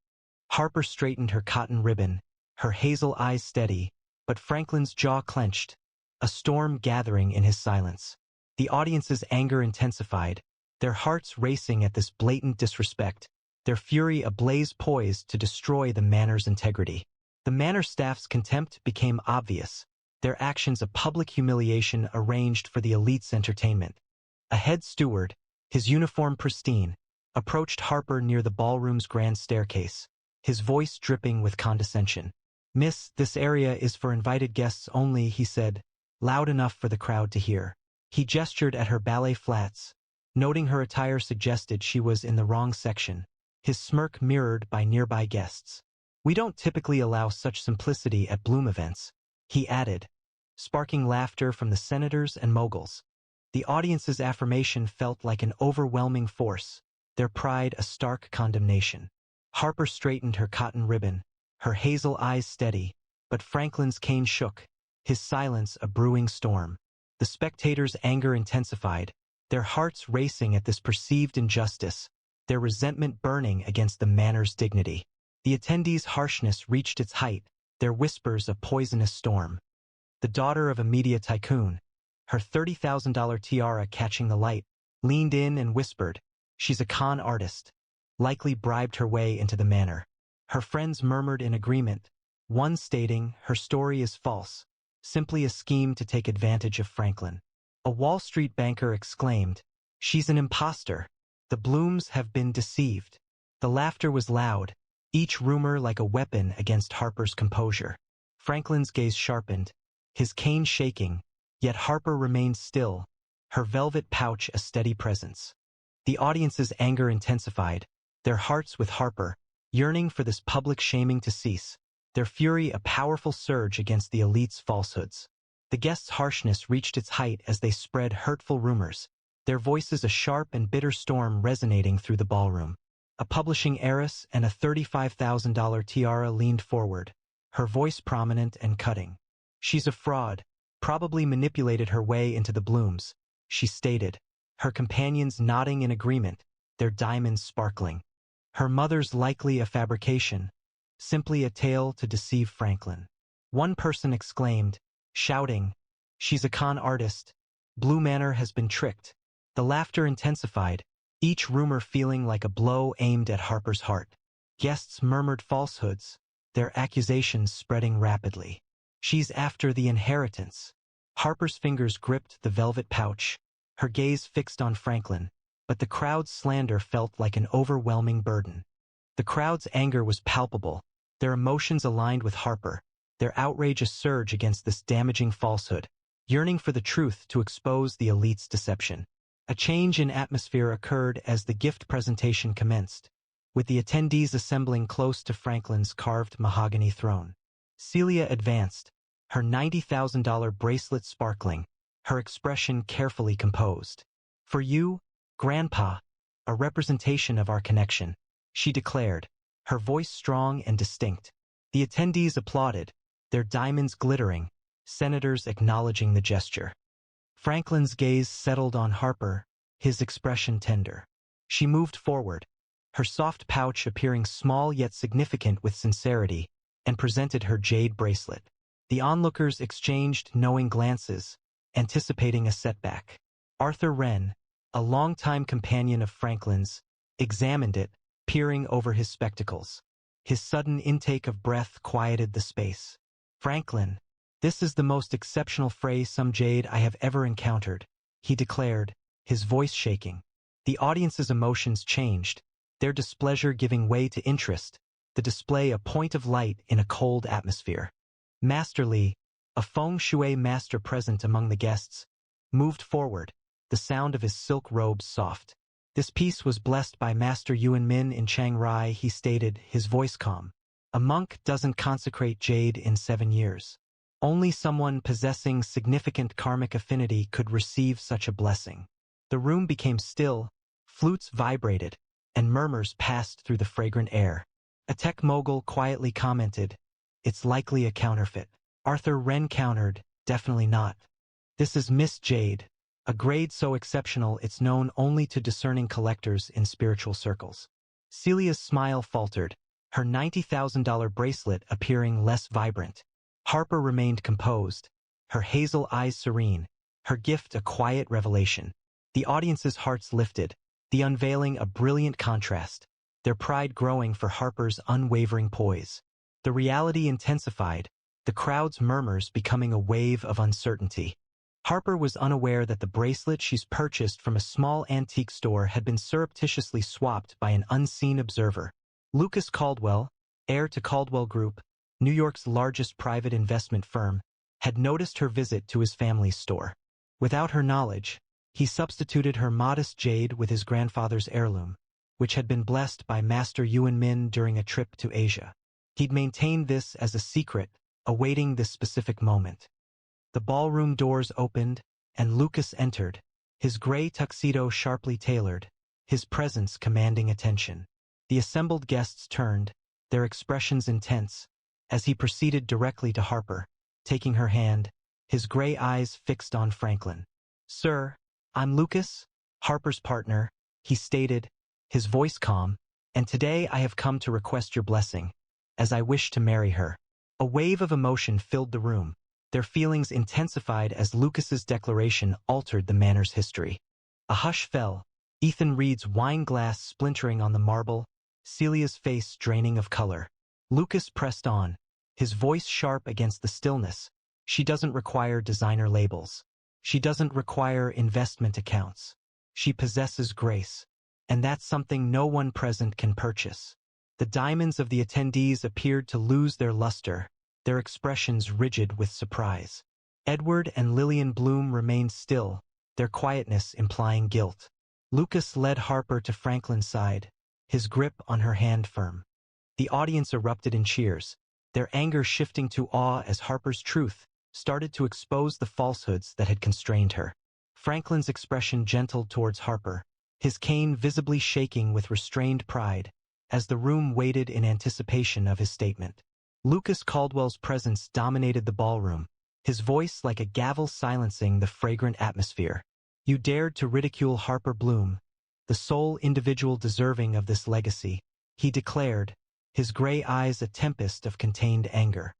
Harper straightened her cotton ribbon, her hazel eyes steady, but Franklin's jaw clenched, a storm gathering in his silence. The audience's anger intensified, their hearts racing at this blatant disrespect, their fury ablaze poised to destroy the manor's integrity. The manor staff's contempt became obvious, their actions a public humiliation arranged for the elite's entertainment. A head steward, his uniform pristine, approached Harper near the ballroom's grand staircase, his voice dripping with condescension. "Miss, this area is for invited guests only," he said, loud enough for the crowd to hear. He gestured at her ballet flats, noting her attire suggested she was in the wrong section, his smirk mirrored by nearby guests. We don't typically allow such simplicity at Bloom events, he added, sparking laughter from the senators and moguls. The audience's affirmation felt like an overwhelming force, their pride a stark condemnation. Harper straightened her cotton ribbon, her hazel eyes steady, but Franklin's cane shook, his silence a brewing storm. The spectators' anger intensified, their hearts racing at this perceived injustice, their resentment burning against the manor's dignity. The attendees' harshness reached its height, their whispers a poisonous storm. The daughter of a media tycoon, her $30,000 tiara catching the light, leaned in and whispered, "She's a con artist," likely bribed her way into the manor. Her friends murmured in agreement, one stating her story is false, simply a scheme to take advantage of Franklin. A Wall Street banker exclaimed, "She's an imposter. The Blooms have been deceived." The laughter was loud, each rumor like a weapon against Harper's composure. Franklin's gaze sharpened, his cane shaking, yet Harper remained still, her velvet pouch a steady presence. The audience's anger intensified, their hearts with Harper, yearning for this public shaming to cease, their fury a powerful surge against the elite's falsehoods. The guests' harshness reached its height as they spread hurtful rumors, their voices a sharp and bitter storm resonating through the ballroom. A publishing heiress and a $35,000 tiara leaned forward, her voice prominent and cutting. "She's a fraud, probably manipulated her way into the Blooms," she stated, her companions nodding in agreement, their diamonds sparkling. Her mother's likely a fabrication, simply a tale to deceive Franklin. One person exclaimed, shouting, "She's a con artist. Blue Manor has been tricked." The laughter intensified, each rumor feeling like a blow aimed at Harper's heart. Guests murmured falsehoods, their accusations spreading rapidly. "She's after the inheritance." Harper's fingers gripped the velvet pouch, her gaze fixed on Franklin, but the crowd's slander felt like an overwhelming burden. The crowd's anger was palpable, their emotions aligned with Harper, their outrage a surge against this damaging falsehood, yearning for the truth to expose the elite's deception. A change in atmosphere occurred as the gift presentation commenced, with the attendees assembling close to Franklin's carved mahogany throne. Celia advanced, her $90,000 bracelet sparkling, her expression carefully composed. "For you, Grandpa, a representation of our connection," she declared, her voice strong and distinct. The attendees applauded, their diamonds glittering, senators acknowledging the gesture. Franklin's gaze settled on Harper, his expression tender. She moved forward, her soft pouch appearing small yet significant with sincerity, and presented her jade bracelet. The onlookers exchanged knowing glances, anticipating a setback. Arthur Wren, a longtime companion of Franklin's, examined it, peering over his spectacles. His sudden intake of breath quieted the space. "Franklin, this is the most exceptional some jade I have ever encountered," he declared, his voice shaking. The audience's emotions changed, their displeasure giving way to interest, the display a point of light in a cold atmosphere. Master Li, a feng shui master present among the guests, moved forward, the sound of his silk robes soft. "This piece was blessed by Master Yuan Min in Chiang Rai," he stated, his voice calm. "A monk doesn't consecrate jade in 7 years. Only someone possessing significant karmic affinity could receive such a blessing." The room became still, flutes vibrated, and murmurs passed through the fragrant air. A tech mogul quietly commented, "It's likely a counterfeit." Arthur Wren countered, "Definitely not. This is Miss Jade, a grade so exceptional it's known only to discerning collectors in spiritual circles." Celia's smile faltered, her $90,000 bracelet appearing less vibrant. Harper remained composed, her hazel eyes serene, her gift a quiet revelation. The audience's hearts lifted, the unveiling a brilliant contrast, their pride growing for Harper's unwavering poise. The reality intensified, the crowd's murmurs becoming a wave of uncertainty. Harper was unaware that the bracelet she's purchased from a small antique store had been surreptitiously swapped by an unseen observer. Lucas Caldwell, heir to Caldwell Group, New York's largest private investment firm, had noticed her visit to his family's store. Without her knowledge, he substituted her modest jade with his grandfather's heirloom, which had been blessed by Master Yuan Min during a trip to Asia. He'd maintained this as a secret, awaiting this specific moment. The ballroom doors opened, and Lucas entered, his gray tuxedo sharply tailored, his presence commanding attention. The assembled guests turned, their expressions intense, as he proceeded directly to Harper, taking her hand, his gray eyes fixed on Franklin. "Sir, I'm Lucas, Harper's partner," he stated, his voice calm, "and today I have come to request your blessing, as I wish to marry her." A wave of emotion filled the room, their feelings intensified as Lucas's declaration altered the manor's history. A hush fell, Ethan Reed's wine glass splintering on the marble, Celia's face draining of color. Lucas pressed on, his voice sharp against the stillness. "She doesn't require designer labels. She doesn't require investment accounts. She possesses grace. And that's something no one present can purchase." The diamonds of the attendees appeared to lose their luster, their expressions rigid with surprise. Edward and Lillian Bloom remained still, their quietness implying guilt. Lucas led Harper to Franklin's side, his grip on her hand firm. The audience erupted in cheers, their anger shifting to awe as Harper's truth started to expose the falsehoods that had constrained her. Franklin's expression gentled towards Harper, his cane visibly shaking with restrained pride, as the room waited in anticipation of his statement. Lucas Caldwell's presence dominated the ballroom, his voice like a gavel silencing the fragrant atmosphere. "You dared to ridicule Harper Bloom, the sole individual deserving of this legacy," he declared, his gray eyes a tempest of contained anger.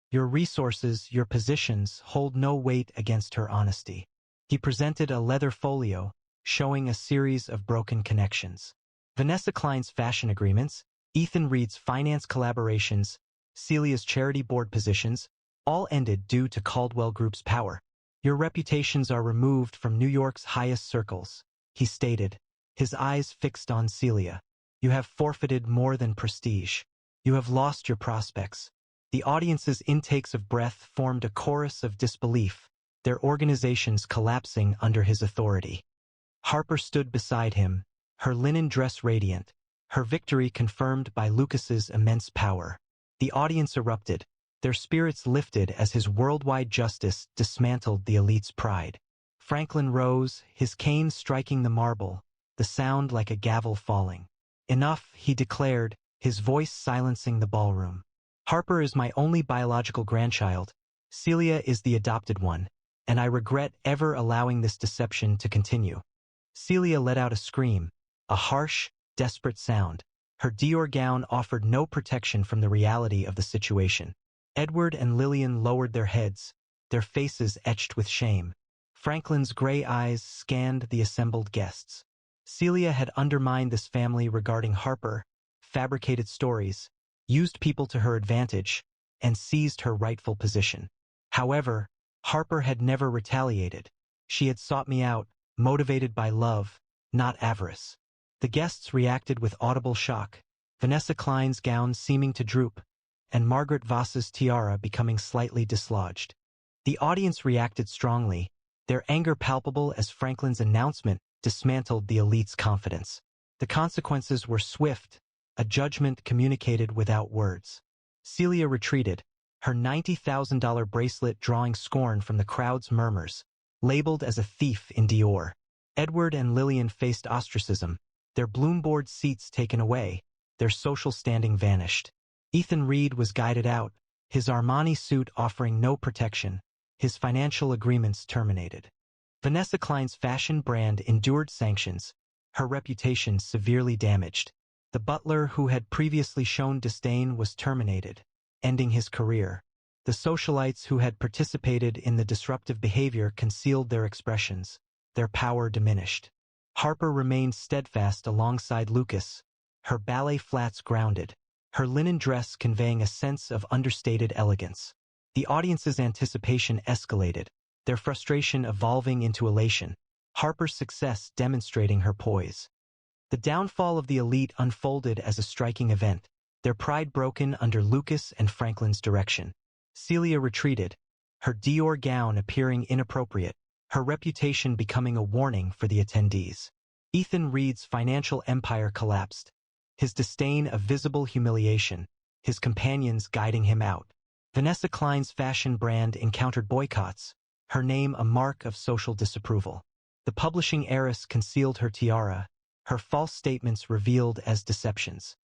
"Your resources, your positions, hold no weight against her honesty." He presented a leather folio, showing a series of broken connections. Vanessa Klein's fashion agreements, Ethan Reed's finance collaborations, Celia's charity board positions, all ended due to Caldwell Group's power. "Your reputations are removed from New York's highest circles," he stated, his eyes fixed on Celia. "You have forfeited more than prestige. You have lost your prospects." The audience's intakes of breath formed a chorus of disbelief, their organizations collapsing under his authority. Harper stood beside him, her linen dress radiant, her victory confirmed by Lucas's immense power. The audience erupted, their spirits lifted as his worldwide justice dismantled the elite's pride. Franklin rose, his cane striking the marble, the sound like a gavel falling. "Enough," he declared, his voice silencing the ballroom. "Harper is my only biological grandchild. Celia is the adopted one, and I regret ever allowing this deception to continue." Celia let out a scream, a harsh, desperate sound. Her Dior gown offered no protection from the reality of the situation. Edward and Lillian lowered their heads, their faces etched with shame. Franklin's gray eyes scanned the assembled guests. Celia had undermined this family regarding Harper, fabricated stories, used people to her advantage, and seized her rightful position. However, Harper had never retaliated. She had sought me out, motivated by love, not avarice. The guests reacted with audible shock, Vanessa Klein's gown seeming to droop, and Margaret Voss's tiara becoming slightly dislodged. The audience reacted strongly, their anger palpable as Franklin's announcement dismantled the elite's confidence. The consequences were swift, a judgment communicated without words. Celia retreated, her $90,000 bracelet drawing scorn from the crowd's murmurs, labeled as a thief in Dior. Edward and Lillian faced ostracism, their Bloomboard seats taken away, their social standing vanished. Ethan Reed was guided out, his Armani suit offering no protection, his financial agreements terminated. Vanessa Klein's fashion brand endured sanctions, her reputation severely damaged. The butler who had previously shown disdain was terminated, ending his career. The socialites who had participated in the disruptive behavior concealed their expressions, their power diminished. Harper remained steadfast alongside Lucas, her ballet flats grounded, her linen dress conveying a sense of understated elegance. The audience's anticipation escalated, their frustration evolving into elation, Harper's success demonstrating her poise. The downfall of the elite unfolded as a striking event, their pride broken under Lucas and Franklin's direction. Celia retreated, her Dior gown appearing inappropriate, her reputation becoming a warning for the attendees. Ethan Reed's financial empire collapsed, his disdain a visible humiliation, his companions guiding him out. Vanessa Klein's fashion brand encountered boycotts, her name a mark of social disapproval. The publishing heiress concealed her tiara, her false statements revealed as deceptions.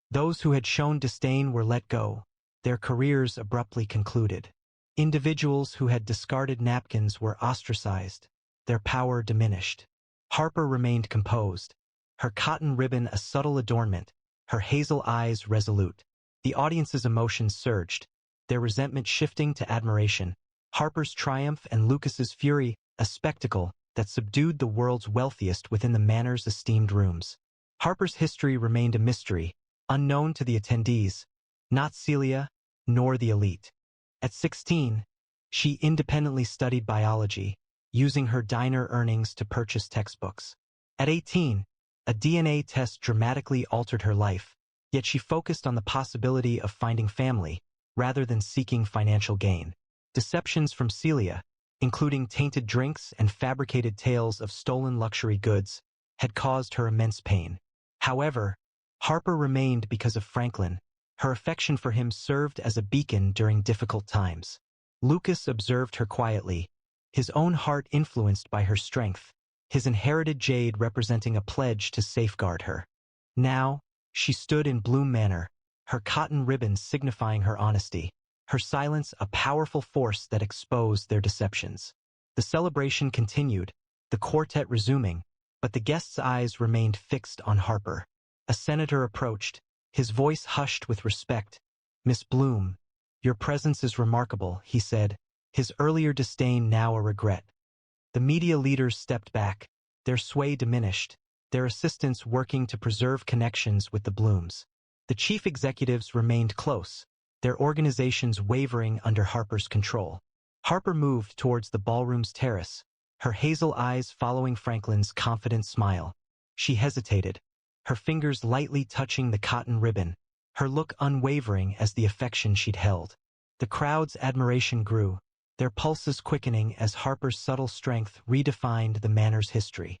Those who had shown disdain were let go, their careers abruptly concluded. Individuals who had discarded napkins were ostracized, their power diminished. Harper remained composed, her cotton ribbon a subtle adornment, her hazel eyes resolute. The audience's emotions surged, their resentment shifting to admiration. Harper's triumph and Lucas's fury, a spectacle that subdued the world's wealthiest within the manor's esteemed rooms. Harper's history remained a mystery, unknown to the attendees, not Celia, nor the elite. At 16, she independently studied biology, using her diner earnings to purchase textbooks. At 18, a DNA test dramatically altered her life, yet she focused on the possibility of finding family, rather than seeking financial gain. Deceptions from Celia, including tainted drinks and fabricated tales of stolen luxury goods, had caused her immense pain. However, Harper remained because of Franklin. Her affection for him served as a beacon during difficult times. Lucas observed her quietly, his own heart influenced by her strength, his inherited jade representing a pledge to safeguard her. Now, she stood in Bloom Manor, her cotton ribbon signifying her honesty, her silence a powerful force that exposed their deceptions. The celebration continued, the quartet resuming, but the guests' eyes remained fixed on Harper. A senator approached, his voice hushed with respect. "Miss Bloom, your presence is remarkable," he said, his earlier disdain now a regret. The media leaders stepped back, their sway diminished, their assistants working to preserve connections with the Blooms. The chief executives remained close, their organizations wavering under Harper's control. Harper moved towards the ballroom's terrace, her hazel eyes following Franklin's confident smile. She hesitated, her fingers lightly touching the cotton ribbon, her look unwavering as the affection she'd held. The crowd's admiration grew, their pulses quickening as Harper's subtle strength redefined the manor's history.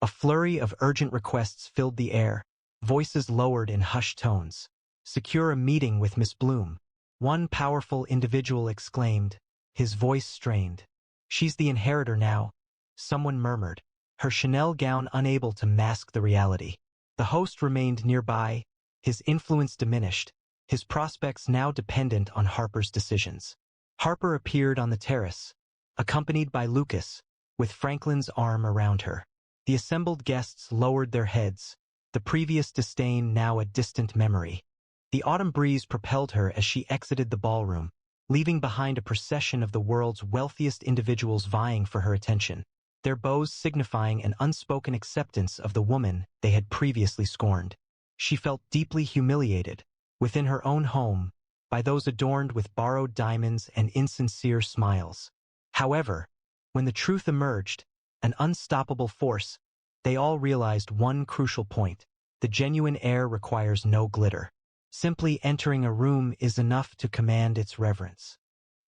A flurry of urgent requests filled the air, voices lowered in hushed tones. "Secure a meeting with Miss Bloom," one powerful individual exclaimed, his voice strained. "She's the inheritor now," someone murmured, her Chanel gown unable to mask the reality. The host remained nearby, his influence diminished, his prospects now dependent on Harper's decisions. Harper appeared on the terrace, accompanied by Lucas, with Franklin's arm around her. The assembled guests lowered their heads, the previous disdain now a distant memory. The autumn breeze propelled her as she exited the ballroom, leaving behind a procession of the world's wealthiest individuals vying for her attention, their bows signifying an unspoken acceptance of the woman they had previously scorned. She felt deeply humiliated, within her own home, by those adorned with borrowed diamonds and insincere smiles. However, when the truth emerged, an unstoppable force, they all realized one crucial point: the genuine heir requires no glitter. Simply entering a room is enough to command its reverence.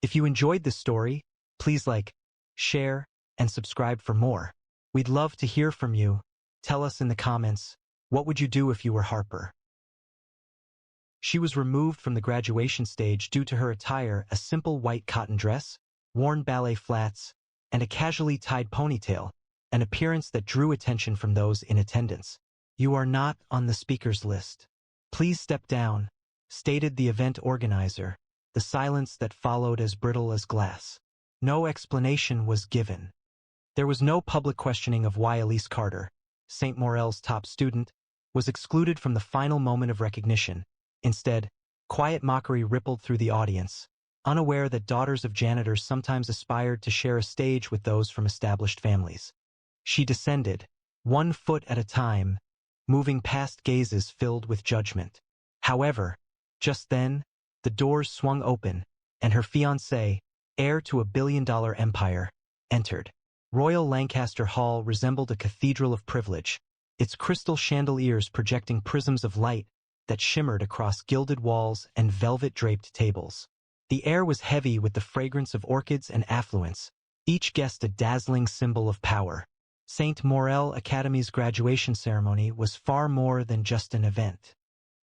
If you enjoyed this story, please like, share, and subscribe for more. We'd love to hear from you. Tell us in the comments, what would you do if you were Harper? She was removed from the graduation stage due to her attire: a simple white cotton dress, worn ballet flats, and a casually tied ponytail, an appearance that drew attention from those in attendance. "You are not on the speakers list. Please step down," stated the event organizer, the silence that followed as brittle as glass. No explanation was given. There was no public questioning of why Elise Carter, St. Morel's top student, was excluded from the final moment of recognition. Instead, quiet mockery rippled through the audience, unaware that daughters of janitors sometimes aspired to share a stage with those from established families. She descended, 1 foot at a time, moving past gazes filled with judgment. However, just then, the doors swung open, and her fiancé, heir to a billion-dollar empire, entered. Royal Lancaster Hall resembled a cathedral of privilege, its crystal chandeliers projecting prisms of light that shimmered across gilded walls and velvet-draped tables. The air was heavy with the fragrance of orchids and affluence, each guest a dazzling symbol of power. St. Morel Academy's graduation ceremony was far more than just an event.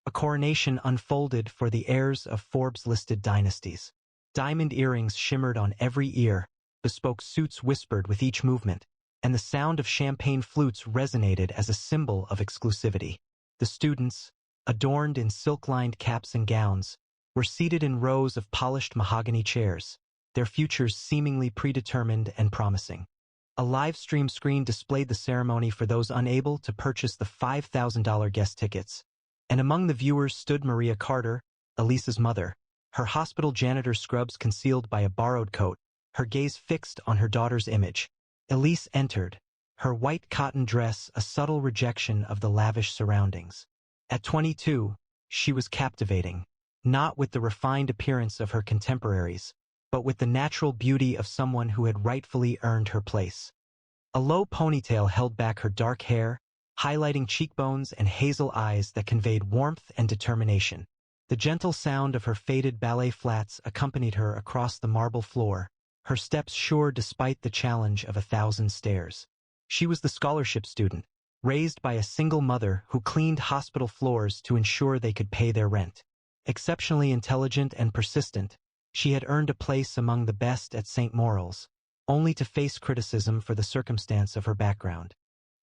A coronation unfolded for the heirs of Forbes-listed dynasties. Diamond earrings shimmered on every ear, bespoke suits whispered with each movement, and the sound of champagne flutes resonated as a symbol of exclusivity. The students, adorned in silk-lined caps and gowns, were seated in rows of polished mahogany chairs, their futures seemingly predetermined and promising. A live-stream screen displayed the ceremony for those unable to purchase the $5,000 guest tickets, and among the viewers stood Maria Carter, Elise's mother, her hospital janitor scrubs concealed by a borrowed coat, her gaze fixed on her daughter's image. Elise entered, her white cotton dress a subtle rejection of the lavish surroundings. At 22, she was captivating, not with the refined appearance of her contemporaries, but with the natural beauty of someone who had rightfully earned her place. A low ponytail held back her dark hair, highlighting cheekbones and hazel eyes that conveyed warmth and determination. The gentle sound of her faded ballet flats accompanied her across the marble floor, her steps sure despite the challenge of 1,000 stairs. She was the scholarship student, raised by a single mother who cleaned hospital floors to ensure they could pay their rent. Exceptionally intelligent and persistent, she had earned a place among the best at St. Maurel's, only to face criticism for the circumstance of her background.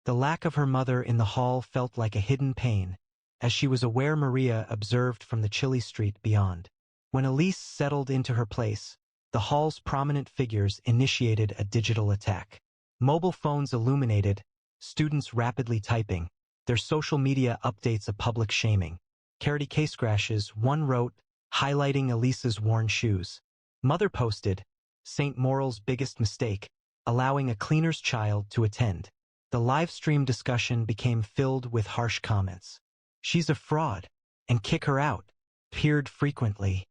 The lack of her mother in the hall felt like a hidden pain, as she was aware Maria observed from the chilly street beyond. When Elise settled into her place, the hall's prominent figures initiated a digital attack. Mobile phones illuminated, students rapidly typing, their social media updates a public shaming. Charity case crashes, one wrote, highlighting Elise's worn shoes. Mother posted, St. Maurel's biggest mistake, allowing a cleaner's child to attend. The live stream discussion became filled with harsh comments. She's a fraud, and kick her out, peered frequently.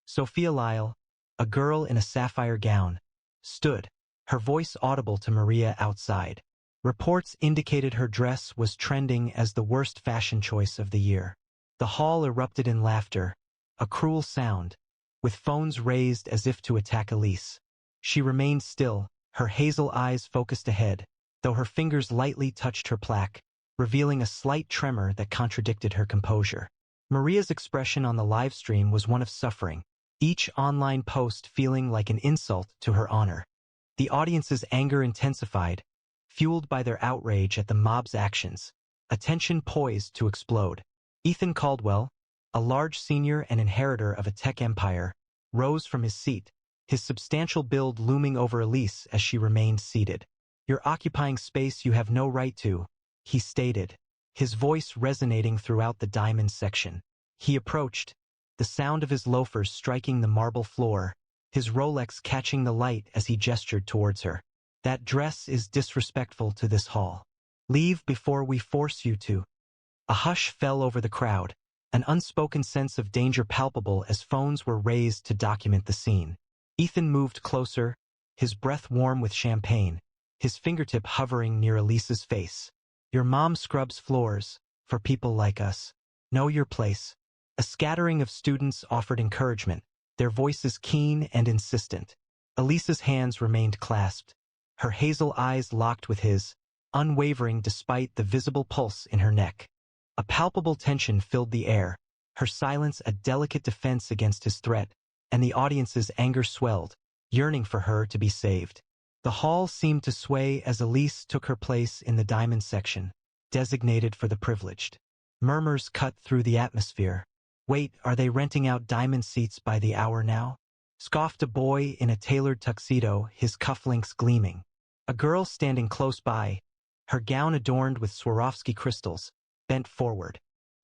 Sophia Lyle, a girl in a sapphire gown, stood, her voice audible to Maria outside. Reports indicated her dress was trending as the worst fashion choice of the year. The hall erupted in laughter, a cruel sound, with phones raised as if to attack Elise. She remained still, her hazel eyes focused ahead, though her fingers lightly touched her plaque, revealing a slight tremor that contradicted her composure. Maria's expression on the live stream was one of suffering, each online post feeling like an insult to her honor. The audience's anger intensified, fueled by their outrage at the mob's actions, a tension poised to explode. Ethan Caldwell, a large senior and inheritor of a tech empire, rose from his seat, his substantial build looming over Elise as she remained seated. "You're occupying space you have no right to," he stated, his voice resonating throughout the diamond section. He approached, the sound of his loafers striking the marble floor, his Rolex catching the light as he gestured towards her. "That dress is disrespectful to this hall. Leave before we force you to." A hush fell over the crowd, an unspoken sense of danger palpable as phones were raised to document the scene. Ethan moved closer, his breath warm with champagne, his fingertip hovering near Elise's face. "Your mom scrubs floors, for people like us. Know your place." A scattering of students offered encouragement, their voices keen and insistent. Elise's hands remained clasped, her hazel eyes locked with his, unwavering despite the visible pulse in her neck. A palpable tension filled the air, her silence a delicate defense against his threat, and the audience's anger swelled, yearning for her to be saved. The hall seemed to sway as Elise took her place in the diamond section, designated for the privileged. Murmurs cut through the atmosphere. "Wait, are they renting out diamond seats by the hour now?" scoffed a boy in a tailored tuxedo, his cufflinks gleaming. A girl standing close by, her gown adorned with Swarovski crystals, bent forward.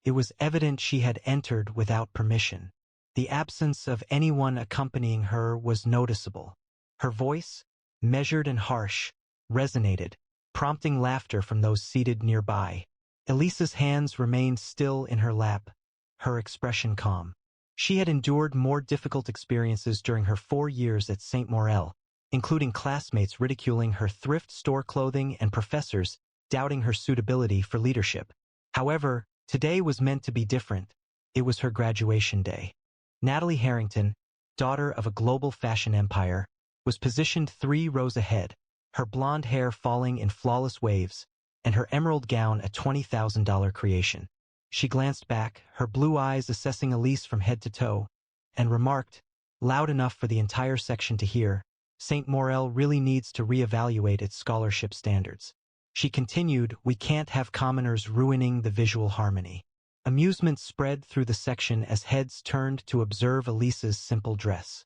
It was evident she had entered without permission. The absence of anyone accompanying her was noticeable. Her voice, measured and harsh, resonated, prompting laughter from those seated nearby. Elise's hands remained still in her lap, her expression calm. She had endured more difficult experiences during her 4 years at St. Maurel, including classmates ridiculing her thrift store clothing and professors doubting her suitability for leadership. However, today was meant to be different. It was her graduation day. Natalie Harrington, daughter of a global fashion empire, was positioned 3 rows ahead, her blonde hair falling in flawless waves, and her emerald gown a $20,000 creation. She glanced back, her blue eyes assessing Elise from head to toe, and remarked, loud enough for the entire section to hear, St. Morel really needs to reevaluate its scholarship standards. She continued, we can't have commoners ruining the visual harmony. Amusement spread through the section as heads turned to observe Elise's simple dress.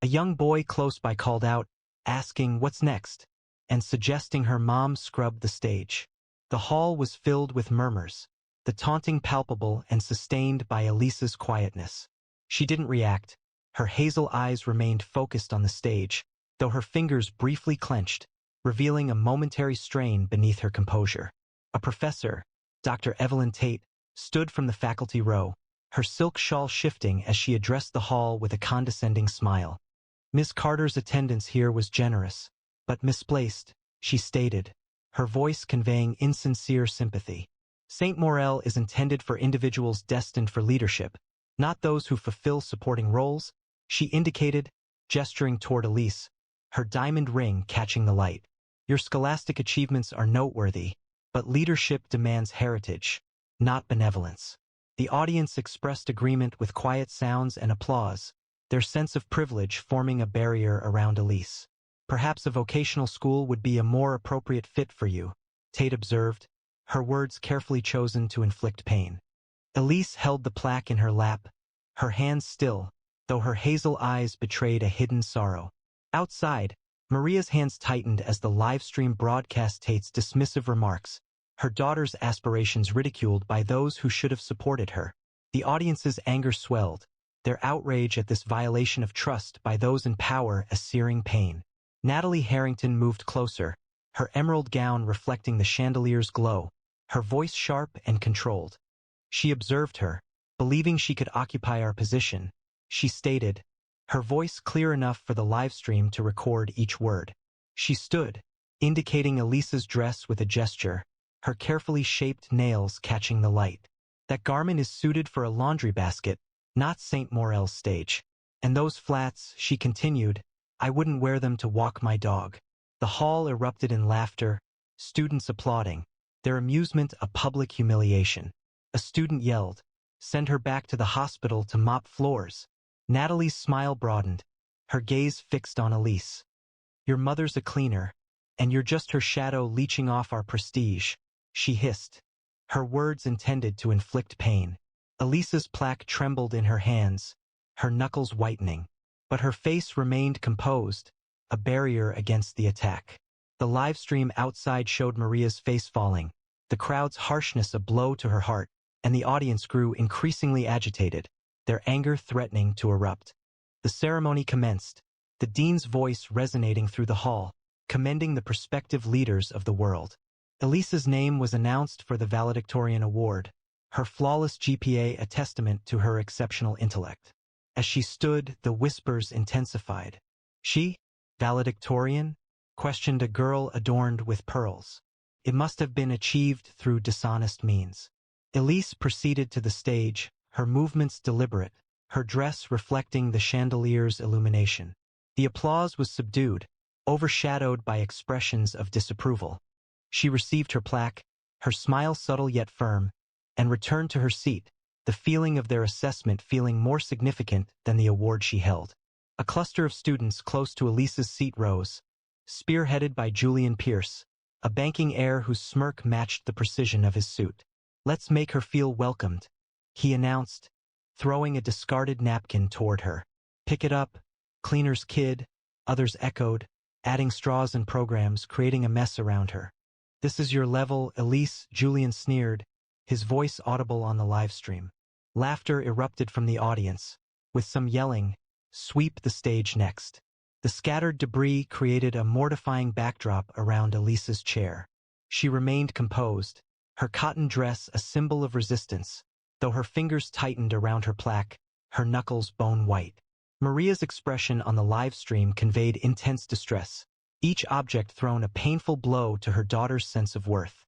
A young boy close by called out, asking what's next, and suggesting her mom scrub the stage. The hall was filled with murmurs, the taunting palpable and sustained by Elise's quietness. She didn't react. Her hazel eyes remained focused on the stage, though her fingers briefly clenched, revealing a momentary strain beneath her composure. A professor, Dr. Evelyn Tate, stood from the faculty row, her silk shawl shifting as she addressed the hall with a condescending smile. Miss Carter's attendance here was generous, but misplaced, she stated, her voice conveying insincere sympathy. St. Morel is intended for individuals destined for leadership, not those who fulfill supporting roles, she indicated, gesturing toward Elise, her diamond ring catching the light. Your scholastic achievements are noteworthy, but leadership demands heritage, not benevolence. The audience expressed agreement with quiet sounds and applause, their sense of privilege forming a barrier around Elise. Perhaps a vocational school would be a more appropriate fit for you, Tate observed, her words carefully chosen to inflict pain. Elise held the plaque in her lap, her hands still, though her hazel eyes betrayed a hidden sorrow. Outside, Maria's hands tightened as the live stream broadcast Tate's dismissive remarks, her daughter's aspirations ridiculed by those who should have supported her. The audience's anger swelled, their outrage at this violation of trust by those in power a searing pain. Natalie Harrington moved closer, her emerald gown reflecting the chandelier's glow, her voice sharp and controlled. She observed her, believing she could occupy our position. She stated, her voice clear enough for the live stream to record each word. She stood, indicating Elise's dress with a gesture, her carefully shaped nails catching the light. That garment is suited for a laundry basket, not St. Morel's stage. And those flats, she continued, I wouldn't wear them to walk my dog. The hall erupted in laughter, students applauding, their amusement a public humiliation. A student yelled, send her back to the hospital to mop floors. Natalie's smile broadened, her gaze fixed on Elise. Your mother's a cleaner, and you're just her shadow leeching off our prestige, she hissed, her words intended to inflict pain. Elise's plaque trembled in her hands, her knuckles whitening, but her face remained composed, a barrier against the attack. The live stream outside showed Maria's face falling, the crowd's harshness a blow to her heart, and the audience grew increasingly agitated, their anger threatening to erupt. The ceremony commenced, the dean's voice resonating through the hall, commending the prospective leaders of the world. Elise's name was announced for the valedictorian award, her flawless GPA a testament to her exceptional intellect. As she stood, the whispers intensified. She, valedictorian? Questioned a girl adorned with pearls. It must have been achieved through dishonest means. Elise proceeded to the stage, her movements deliberate, her dress reflecting the chandelier's illumination. The applause was subdued, overshadowed by expressions of disapproval. She received her plaque, her smile subtle yet firm, and returned to her seat, the feeling of their assessment feeling more significant than the award she held. A cluster of students close to Elise's seat rose, spearheaded by Julian Pierce, a banking heir whose smirk matched the precision of his suit. Let's make her feel welcomed, he announced, throwing a discarded napkin toward her. Pick it up, cleaner's kid, others echoed, adding straws and programs, creating a mess around her. This is your level, Elise, Julian sneered, his voice audible on the live stream. Laughter erupted from the audience, with some yelling, sweep the stage next. The scattered debris created a mortifying backdrop around Elise's chair. She remained composed, her cotton dress a symbol of resistance, though her fingers tightened around her plaque, her knuckles bone white. Maria's expression on the live stream conveyed intense distress, each object thrown a painful blow to her daughter's sense of worth.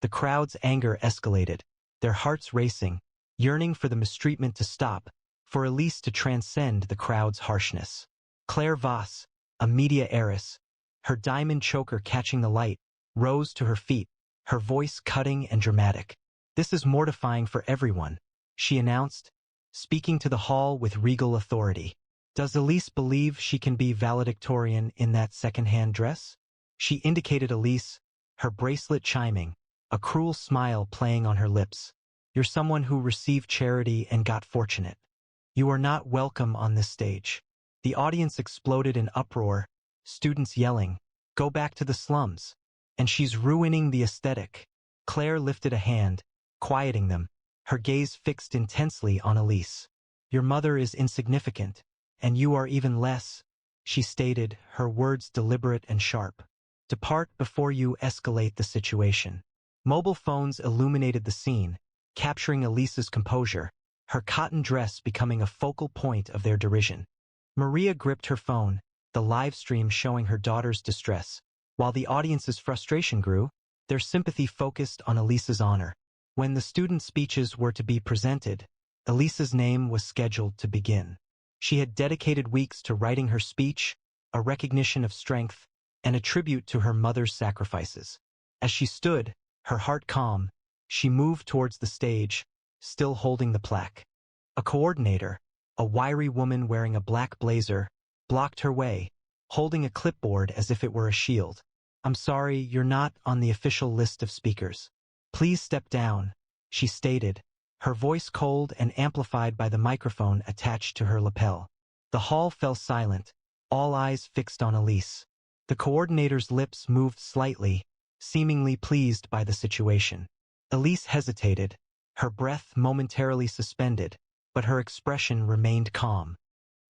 The crowd's anger escalated, their hearts racing, yearning for the mistreatment to stop, for Elise to transcend the crowd's harshness. Claire Voss, a media heiress, her diamond choker catching the light, rose to her feet, her voice cutting and dramatic. "This is mortifying for everyone," she announced, speaking to the hall with regal authority. "Does Elise believe she can be valedictorian in that second-hand dress?" She indicated Elise, her bracelet chiming, a cruel smile playing on her lips. "You're someone who received charity and got fortunate. You are not welcome on this stage." The audience exploded in uproar, students yelling, "Go back to the slums. And she's ruining the aesthetic." Claire lifted a hand, quieting them, her gaze fixed intensely on Elise. "Your mother is insignificant, and you are even less," she stated, her words deliberate and sharp. "Depart before you escalate the situation." Mobile phones illuminated the scene, capturing Elise's composure, her cotton dress becoming a focal point of their derision. Maria gripped her phone, the live stream showing her daughter's distress. While the audience's frustration grew, their sympathy focused on Elise's honor. When the student speeches were to be presented, Elise's name was scheduled to begin. She had dedicated weeks to writing her speech, a recognition of strength, and a tribute to her mother's sacrifices. As she stood, her heart calm, she moved towards the stage, still holding the plaque. A coordinator, a wiry woman wearing a black blazer, blocked her way, holding a clipboard as if it were a shield. "I'm sorry, you're not on the official list of speakers. Please step down," she stated, her voice cold and amplified by the microphone attached to her lapel. The hall fell silent, all eyes fixed on Elise. The coordinator's lips moved slightly, seemingly pleased by the situation. Elise hesitated, her breath momentarily suspended, but her expression remained calm.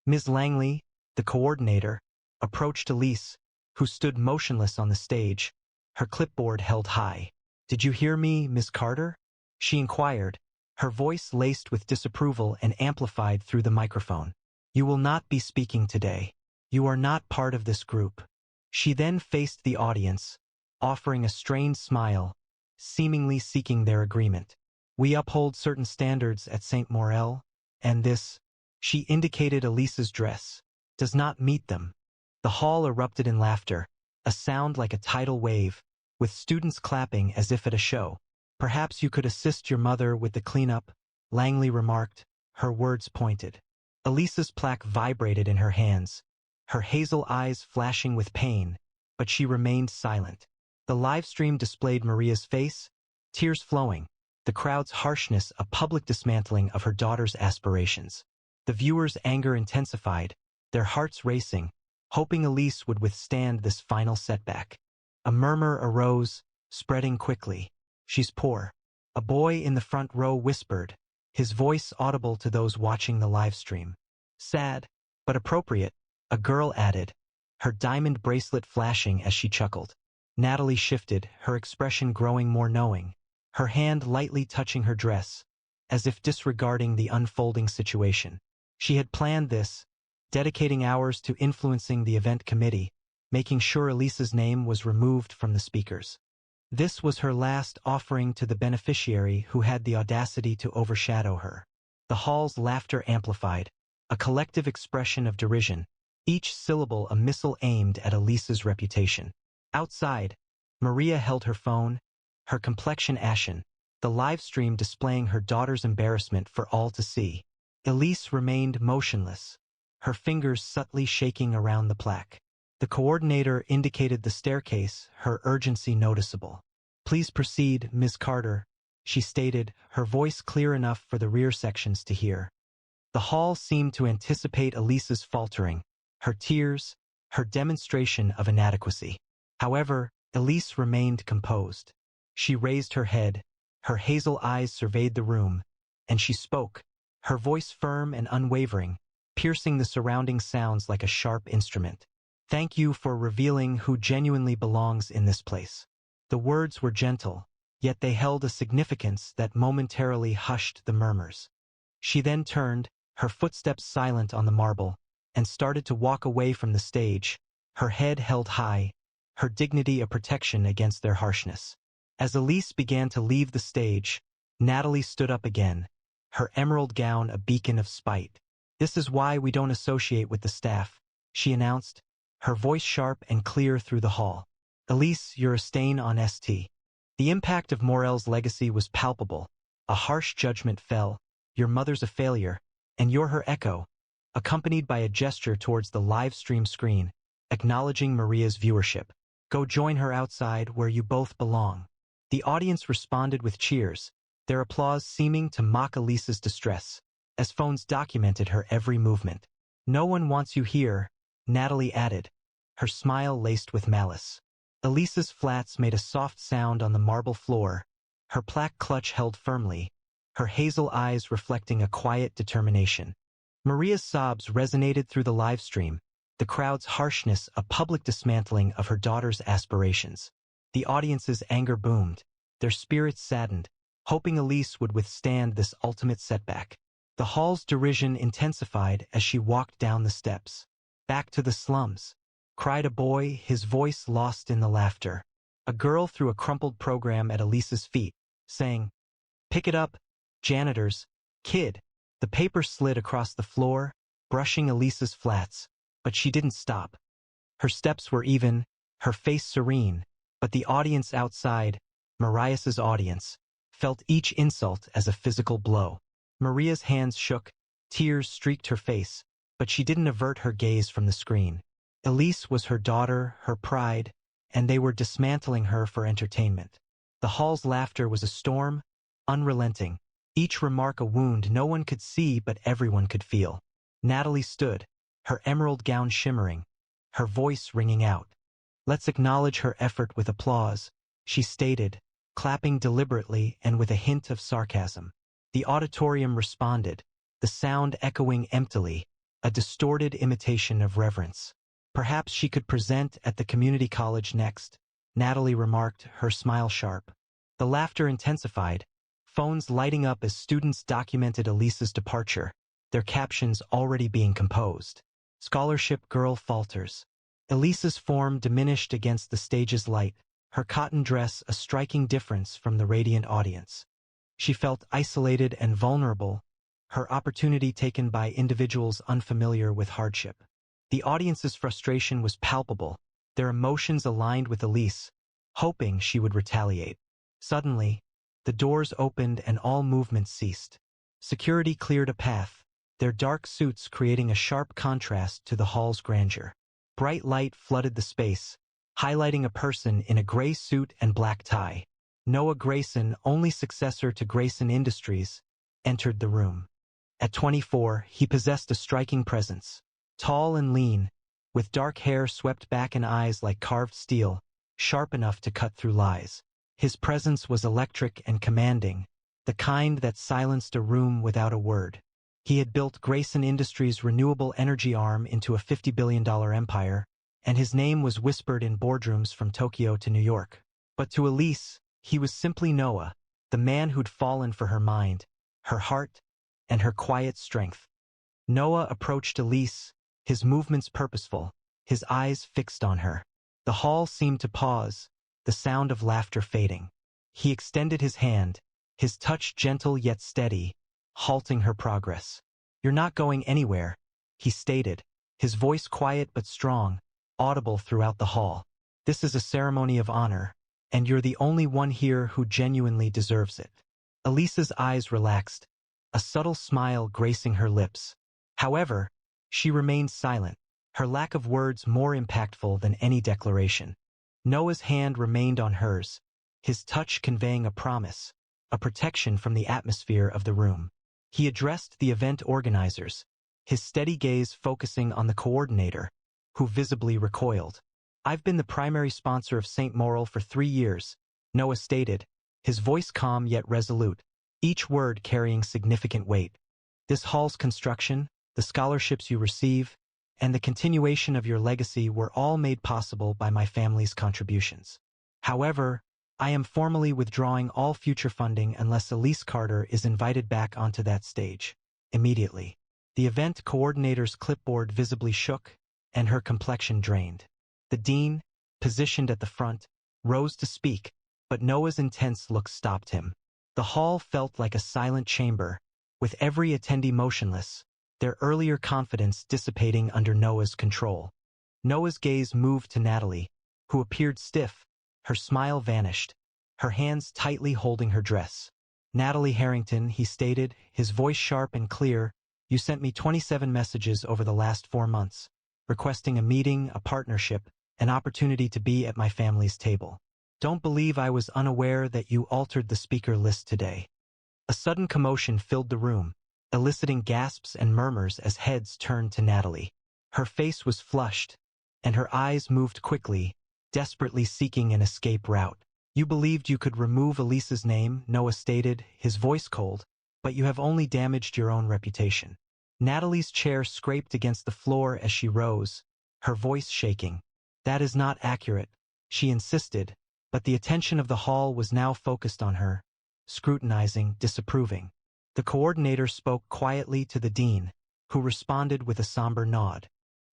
Ms. Langley, the coordinator, approached Elise, who stood motionless on the stage, her clipboard held high. "Did you hear me, Miss Carter?" she inquired, her voice laced with disapproval and amplified through the microphone. "You will not be speaking today. You are not part of this group." She then faced the audience, offering a strained smile, seemingly seeking their agreement. "We uphold certain standards at St. Morel, and this," she indicated Elise's dress, "does not meet them." The hall erupted in laughter, a sound like a tidal wave, with students clapping as if at a show. "Perhaps you could assist your mother with the cleanup," Langley remarked, her words pointed. Elise's plaque vibrated in her hands, her hazel eyes flashing with pain, but she remained silent. The live stream displayed Maria's face, tears flowing, the crowd's harshness a public dismantling of her daughter's aspirations. The viewers' anger intensified, their hearts racing, hoping Elise would withstand this final setback. A murmur arose, spreading quickly. "She's poor," a boy in the front row whispered, his voice audible to those watching the live stream. "Sad, but appropriate," a girl added, her diamond bracelet flashing as she chuckled. Natalie shifted, her expression growing more knowing, her hand lightly touching her dress, as if disregarding the unfolding situation. She had planned this, dedicating hours to influencing the event committee, making sure Elise's name was removed from the speakers. This was her last offering to the beneficiary who had the audacity to overshadow her. The hall's laughter amplified, a collective expression of derision, each syllable a missile aimed at Elise's reputation. Outside, Maria held her phone, her complexion ashen, the live stream displaying her daughter's embarrassment for all to see. Elise remained motionless, her fingers subtly shaking around the plaque. The coordinator indicated the staircase, her urgency noticeable. "Please proceed, Ms. Carter," she stated, her voice clear enough for the rear sections to hear. The hall seemed to anticipate Elise's faltering, her tears, her demonstration of inadequacy. However, Elise remained composed. She raised her head, her hazel eyes surveyed the room, and she spoke, her voice firm and unwavering, piercing the surrounding sounds like a sharp instrument. "Thank you for revealing who genuinely belongs in this place." The words were gentle, yet they held a significance that momentarily hushed the murmurs. She then turned, her footsteps silent on the marble, and started to walk away from the stage, her head held high, her dignity a protection against their harshness. As Elise began to leave the stage, Natalie stood up again, her emerald gown a beacon of spite. "This is why we don't associate with the staff," she announced, her voice sharp and clear through the hall. "Elise, you're a stain on St. The impact of Morel's legacy was palpable, A harsh judgment fell. Your mother's a failure, and you're her echo, accompanied by a gesture towards the live stream screen, acknowledging Maria's viewership. Go join her outside where you both belong. The audience responded with cheers, their applause seeming to mock Elisa's distress, as phones documented her every movement. No one wants you here, Natalie added, her smile laced with malice. Elisa's flats made a soft sound on the marble floor, her plaque clutch held firmly, her hazel eyes reflecting a quiet determination. Maria's sobs resonated through the live stream, the crowd's harshness a public dismantling of her daughter's aspirations. The audience's anger boomed, their spirits saddened, hoping Elise would withstand this ultimate setback. The hall's derision intensified as she walked down the steps. Back to the slums, cried a boy, his voice lost in the laughter. A girl threw a crumpled program at Elisa's feet, saying, "Pick it up, janitors, kid." The paper slid across the floor, brushing Elisa's flats, but she didn't stop. Her steps were even, her face serene, but the audience outside, Maria's audience, felt each insult as a physical blow. Maria's hands shook, tears streaked her face, but she didn't avert her gaze from the screen. Elise was her daughter, her pride, and they were dismantling her for entertainment. The hall's laughter was a storm, unrelenting, each remark a wound no one could see but everyone could feel. Natalie stood, her emerald gown shimmering, her voice ringing out. "Let's acknowledge her effort with applause," she stated, clapping deliberately and with a hint of sarcasm. The auditorium responded, the sound echoing emptily, a distorted imitation of reverence. "Perhaps she could present at the community college next," Natalie remarked, her smile sharp. The laughter intensified, phones lighting up as students documented Elisa's departure, their captions already being composed. "Scholarship girl falters." Elisa's form diminished against the stage's light, her cotton dress a striking difference from the radiant audience. She felt isolated and vulnerable, her opportunity taken by individuals unfamiliar with hardship. The audience's frustration was palpable, their emotions aligned with Elise, hoping she would retaliate. Suddenly, the doors opened and all movement ceased. Security cleared a path, their dark suits creating a sharp contrast to the hall's grandeur. Bright light flooded the space, highlighting a person in a gray suit and black tie. Noah Grayson, only successor to Grayson Industries, entered the room. At 24, he possessed a striking presence. Tall and lean, with dark hair swept back and eyes like carved steel, sharp enough to cut through lies. His presence was electric and commanding, the kind that silenced a room without a word. He had built Grayson Industries' renewable energy arm into a $50 billion empire, and his name was whispered in boardrooms from Tokyo to New York. But to Elise, he was simply Noah, the man who'd fallen for her mind, her heart, and her quiet strength. Noah approached Elise, his movements purposeful, his eyes fixed on her. The hall seemed to pause, the sound of laughter fading. He extended his hand, his touch gentle yet steady, halting her progress. "You're not going anywhere," he stated, his voice quiet but strong, audible throughout the hall. "This is a ceremony of honor, and you're the only one here who genuinely deserves it." Elisa's eyes relaxed, a subtle smile gracing her lips. However, she remained silent, her lack of words more impactful than any declaration. Noah's hand remained on hers, his touch conveying a promise, a protection from the atmosphere of the room. He addressed the event organizers, his steady gaze focusing on the coordinator, who visibly recoiled. "I've been the primary sponsor of St. Moral for 3 years," Noah stated, his voice calm yet resolute, each word carrying significant weight. "This hall's construction, the scholarships you receive, and the continuation of your legacy were all made possible by my family's contributions. However, I am formally withdrawing all future funding unless Elise Carter is invited back onto that stage, immediately." The event coordinator's clipboard visibly shook, and her complexion drained. The dean, positioned at the front, rose to speak, but Noah's intense look stopped him. The hall felt like a silent chamber, with every attendee motionless, their earlier confidence dissipating under Noah's control. Noah's gaze moved to Natalie, who appeared stiff, her smile vanished, her hands tightly holding her dress. Natalie Harrington, he stated, his voice sharp and clear, you sent me 27 messages over the last 4 months, requesting a meeting, a partnership, an opportunity to be at my family's table. Don't believe I was unaware that you altered the speaker list today. A sudden commotion filled the room, eliciting gasps and murmurs as heads turned to Natalie. Her face was flushed, and her eyes moved quickly, desperately seeking an escape route. You believed you could remove Elise's name, Noah stated, his voice cold, but you have only damaged your own reputation. Natalie's chair scraped against the floor as she rose, her voice shaking. That is not accurate, she insisted, but the attention of the hall was now focused on her, scrutinizing, disapproving. The coordinator spoke quietly to the dean, who responded with a somber nod.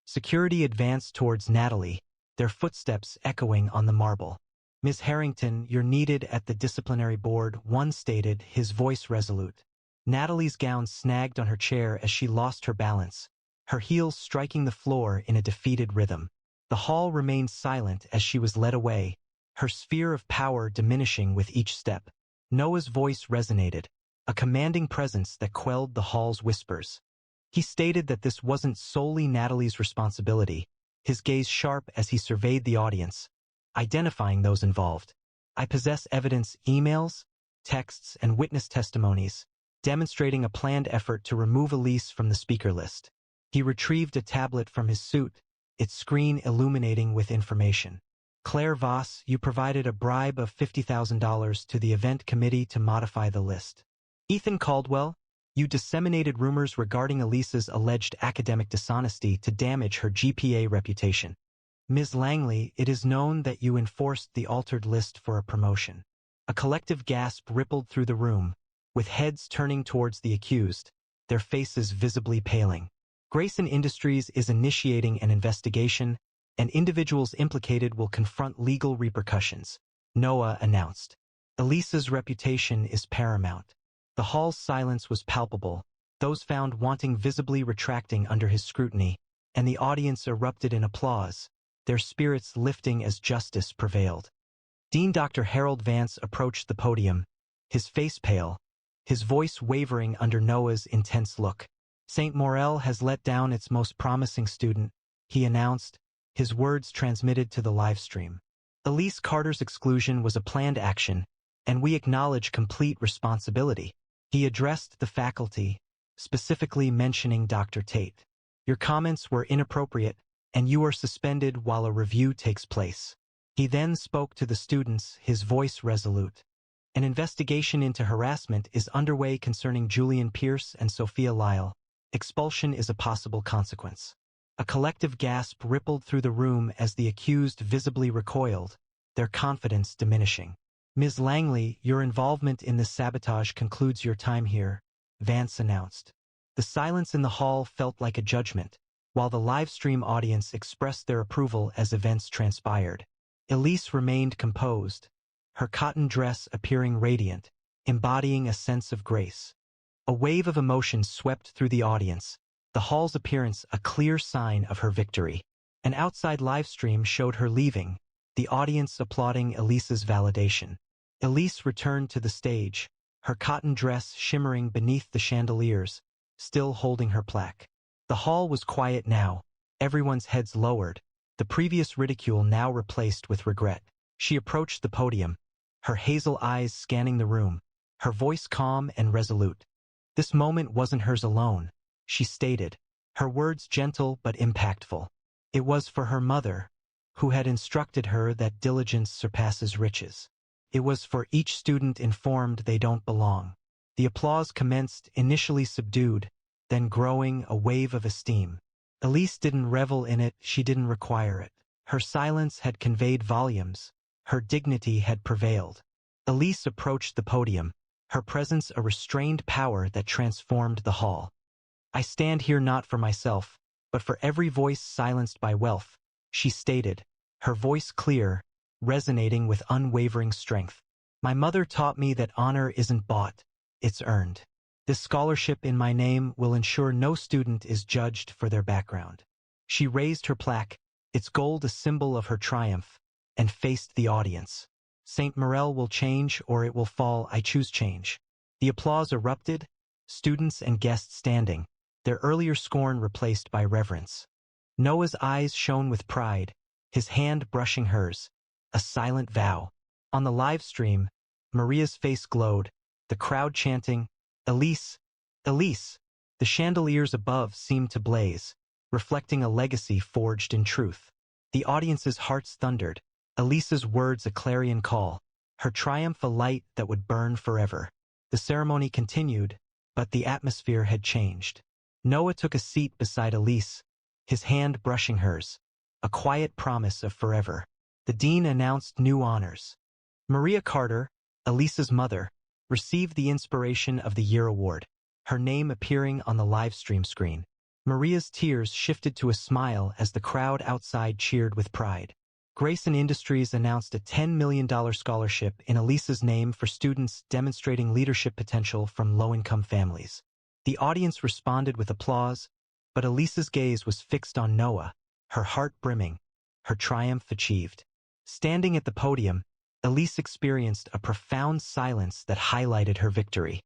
Security advanced towards Natalie, their footsteps echoing on the marble. Ms. Harrington, you're needed at the disciplinary board, one stated, his voice resolute. Natalie's gown snagged on her chair as she lost her balance, her heels striking the floor in a defeated rhythm. The hall remained silent as she was led away, her sphere of power diminishing with each step. Noah's voice resonated, a commanding presence that quelled the hall's whispers. He stated that this wasn't solely Natalie's responsibility, his gaze sharp as he surveyed the audience, identifying those involved. I possess evidence, emails, texts, and witness testimonies, demonstrating a planned effort to remove Elise from the speaker list. He retrieved a tablet from his suit, its screen illuminating with information. Claire Voss, you provided a bribe of $50,000 to the event committee to modify the list. Ethan Caldwell, you disseminated rumors regarding Elise's alleged academic dishonesty to damage her GPA reputation. Ms. Langley, it is known that you enforced the altered list for a promotion. A collective gasp rippled through the room, with heads turning towards the accused, their faces visibly paling. Grayson Industries is initiating an investigation, and individuals implicated will confront legal repercussions, Noah announced. Elise's reputation is paramount. The hall's silence was palpable, those found wanting visibly retracting under his scrutiny, and the audience erupted in applause, their spirits lifting as justice prevailed. Dean Dr. Harold Vance approached the podium, his face pale, his voice wavering under Noah's intense look. St. Morel has let down its most promising student, he announced, his words transmitted to the live stream. Elise Carter's exclusion was a planned action, and we acknowledge complete responsibility. He addressed the faculty, specifically mentioning Dr. Tate. Your comments were inappropriate, and you are suspended while a review takes place. He then spoke to the students, his voice resolute. An investigation into harassment is underway concerning Julian Pierce and Sophia Lyle. Expulsion is a possible consequence. A collective gasp rippled through the room as the accused visibly recoiled, their confidence diminishing. Ms. Langley, your involvement in this sabotage concludes your time here, Vance announced. The silence in the hall felt like a judgment, while the live stream audience expressed their approval as events transpired. Elise remained composed, her cotton dress appearing radiant, embodying a sense of grace. A wave of emotion swept through the audience, the hall's appearance a clear sign of her victory. An outside live stream showed her leaving, the audience applauding Elise's validation. Elise returned to the stage, her cotton dress shimmering beneath the chandeliers, still holding her plaque. The hall was quiet now, everyone's heads lowered, the previous ridicule now replaced with regret. She approached the podium, her hazel eyes scanning the room, her voice calm and resolute. This moment wasn't hers alone, she stated, her words gentle but impactful. It was for her mother, who had instructed her that diligence surpasses riches. It was for each student informed they don't belong. The applause commenced, initially subdued, then growing, a wave of esteem. Elise didn't revel in it, she didn't require it. Her silence had conveyed volumes, her dignity had prevailed. Elise approached the podium, her presence a restrained power that transformed the hall. I stand here not for myself, but for every voice silenced by wealth, she stated, her voice clear, resonating with unwavering strength. My mother taught me that honor isn't bought, it's earned. This scholarship in my name will ensure no student is judged for their background. She raised her plaque, its gold a symbol of her triumph, and faced the audience. St. Morel will change or it will fall, I choose change. The applause erupted, students and guests standing, their earlier scorn replaced by reverence. Noah's eyes shone with pride, his hand brushing hers, a silent vow. On the live stream, Maria's face glowed, the crowd chanting, "Elise! Elise!" The chandeliers above seemed to blaze, reflecting a legacy forged in truth. The audience's hearts thundered, Elise's words a clarion call, her triumph a light that would burn forever. The ceremony continued, but the atmosphere had changed. Noah took a seat beside Elise, his hand brushing hers, a quiet promise of forever. The dean announced new honors. Maria Carter, Elise's mother, received the Inspiration of the Year award, her name appearing on the livestream screen. Maria's tears shifted to a smile as the crowd outside cheered with pride. Grayson Industries announced a $10 million scholarship in Elise's name for students demonstrating leadership potential from low-income families. The audience responded with applause, but Elise's gaze was fixed on Noah, her heart brimming, her triumph achieved. Standing at the podium, Elise experienced a profound silence that highlighted her victory.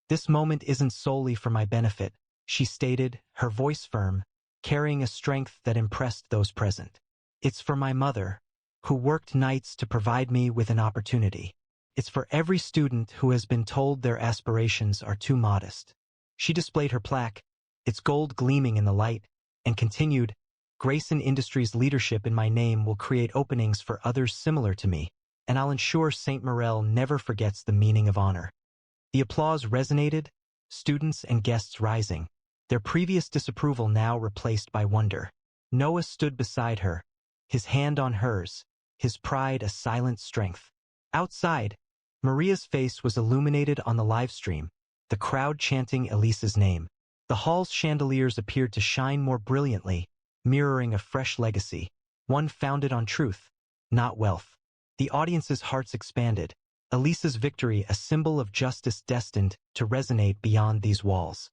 "This moment isn't solely for my benefit," she stated, her voice firm, carrying a strength that impressed those present. "It's for my mother, who worked nights to provide me with an opportunity. It's for every student who has been told their aspirations are too modest." She displayed her plaque, its gold gleaming in the light, and continued, "Grayson Industries' leadership in my name will create openings for others similar to me, and I'll ensure St. Morel never forgets the meaning of honor." The applause resonated, students and guests rising, their previous disapproval now replaced by wonder. Noah stood beside her, his hand on hers, his pride a silent strength. Outside, Maria's face was illuminated on the live stream, the crowd chanting Elise's name. The hall's chandeliers appeared to shine more brilliantly, mirroring a fresh legacy, one founded on truth, not wealth. The audience's hearts expanded, Elise's victory a symbol of justice destined to resonate beyond these walls.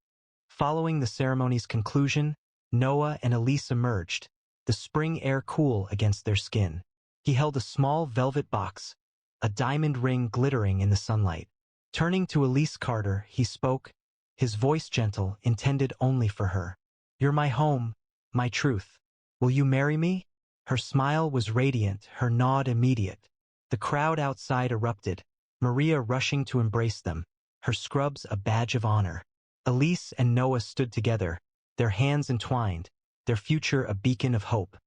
Following the ceremony's conclusion, Noah and Elise emerged, the spring air cool against their skin. He held a small velvet box, a diamond ring glittering in the sunlight. Turning to Elise Carter, he spoke, his voice gentle, intended only for her. "You're my home, my truth. Will you marry me?" Her smile was radiant, her nod immediate. The crowd outside erupted, Maria rushing to embrace them, her scrubs a badge of honor. Elise and Noah stood together, their hands entwined, their future a beacon of hope.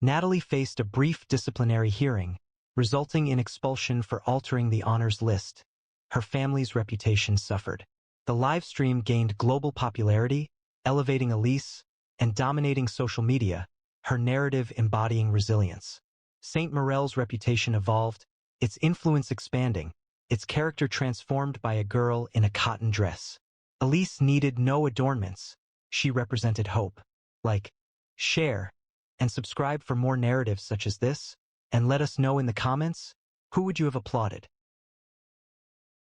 Natalie faced a brief disciplinary hearing, resulting in expulsion for altering the honors list. Her family's reputation suffered. The live stream gained global popularity, elevating Elise and dominating social media, her narrative embodying resilience. St. Morel's reputation evolved, its influence expanding, its character transformed by a girl in a cotton dress. Elise needed no adornments. She represented hope. Like, share, and subscribe for more narratives such as this, and let us know in the comments, who would you have applauded?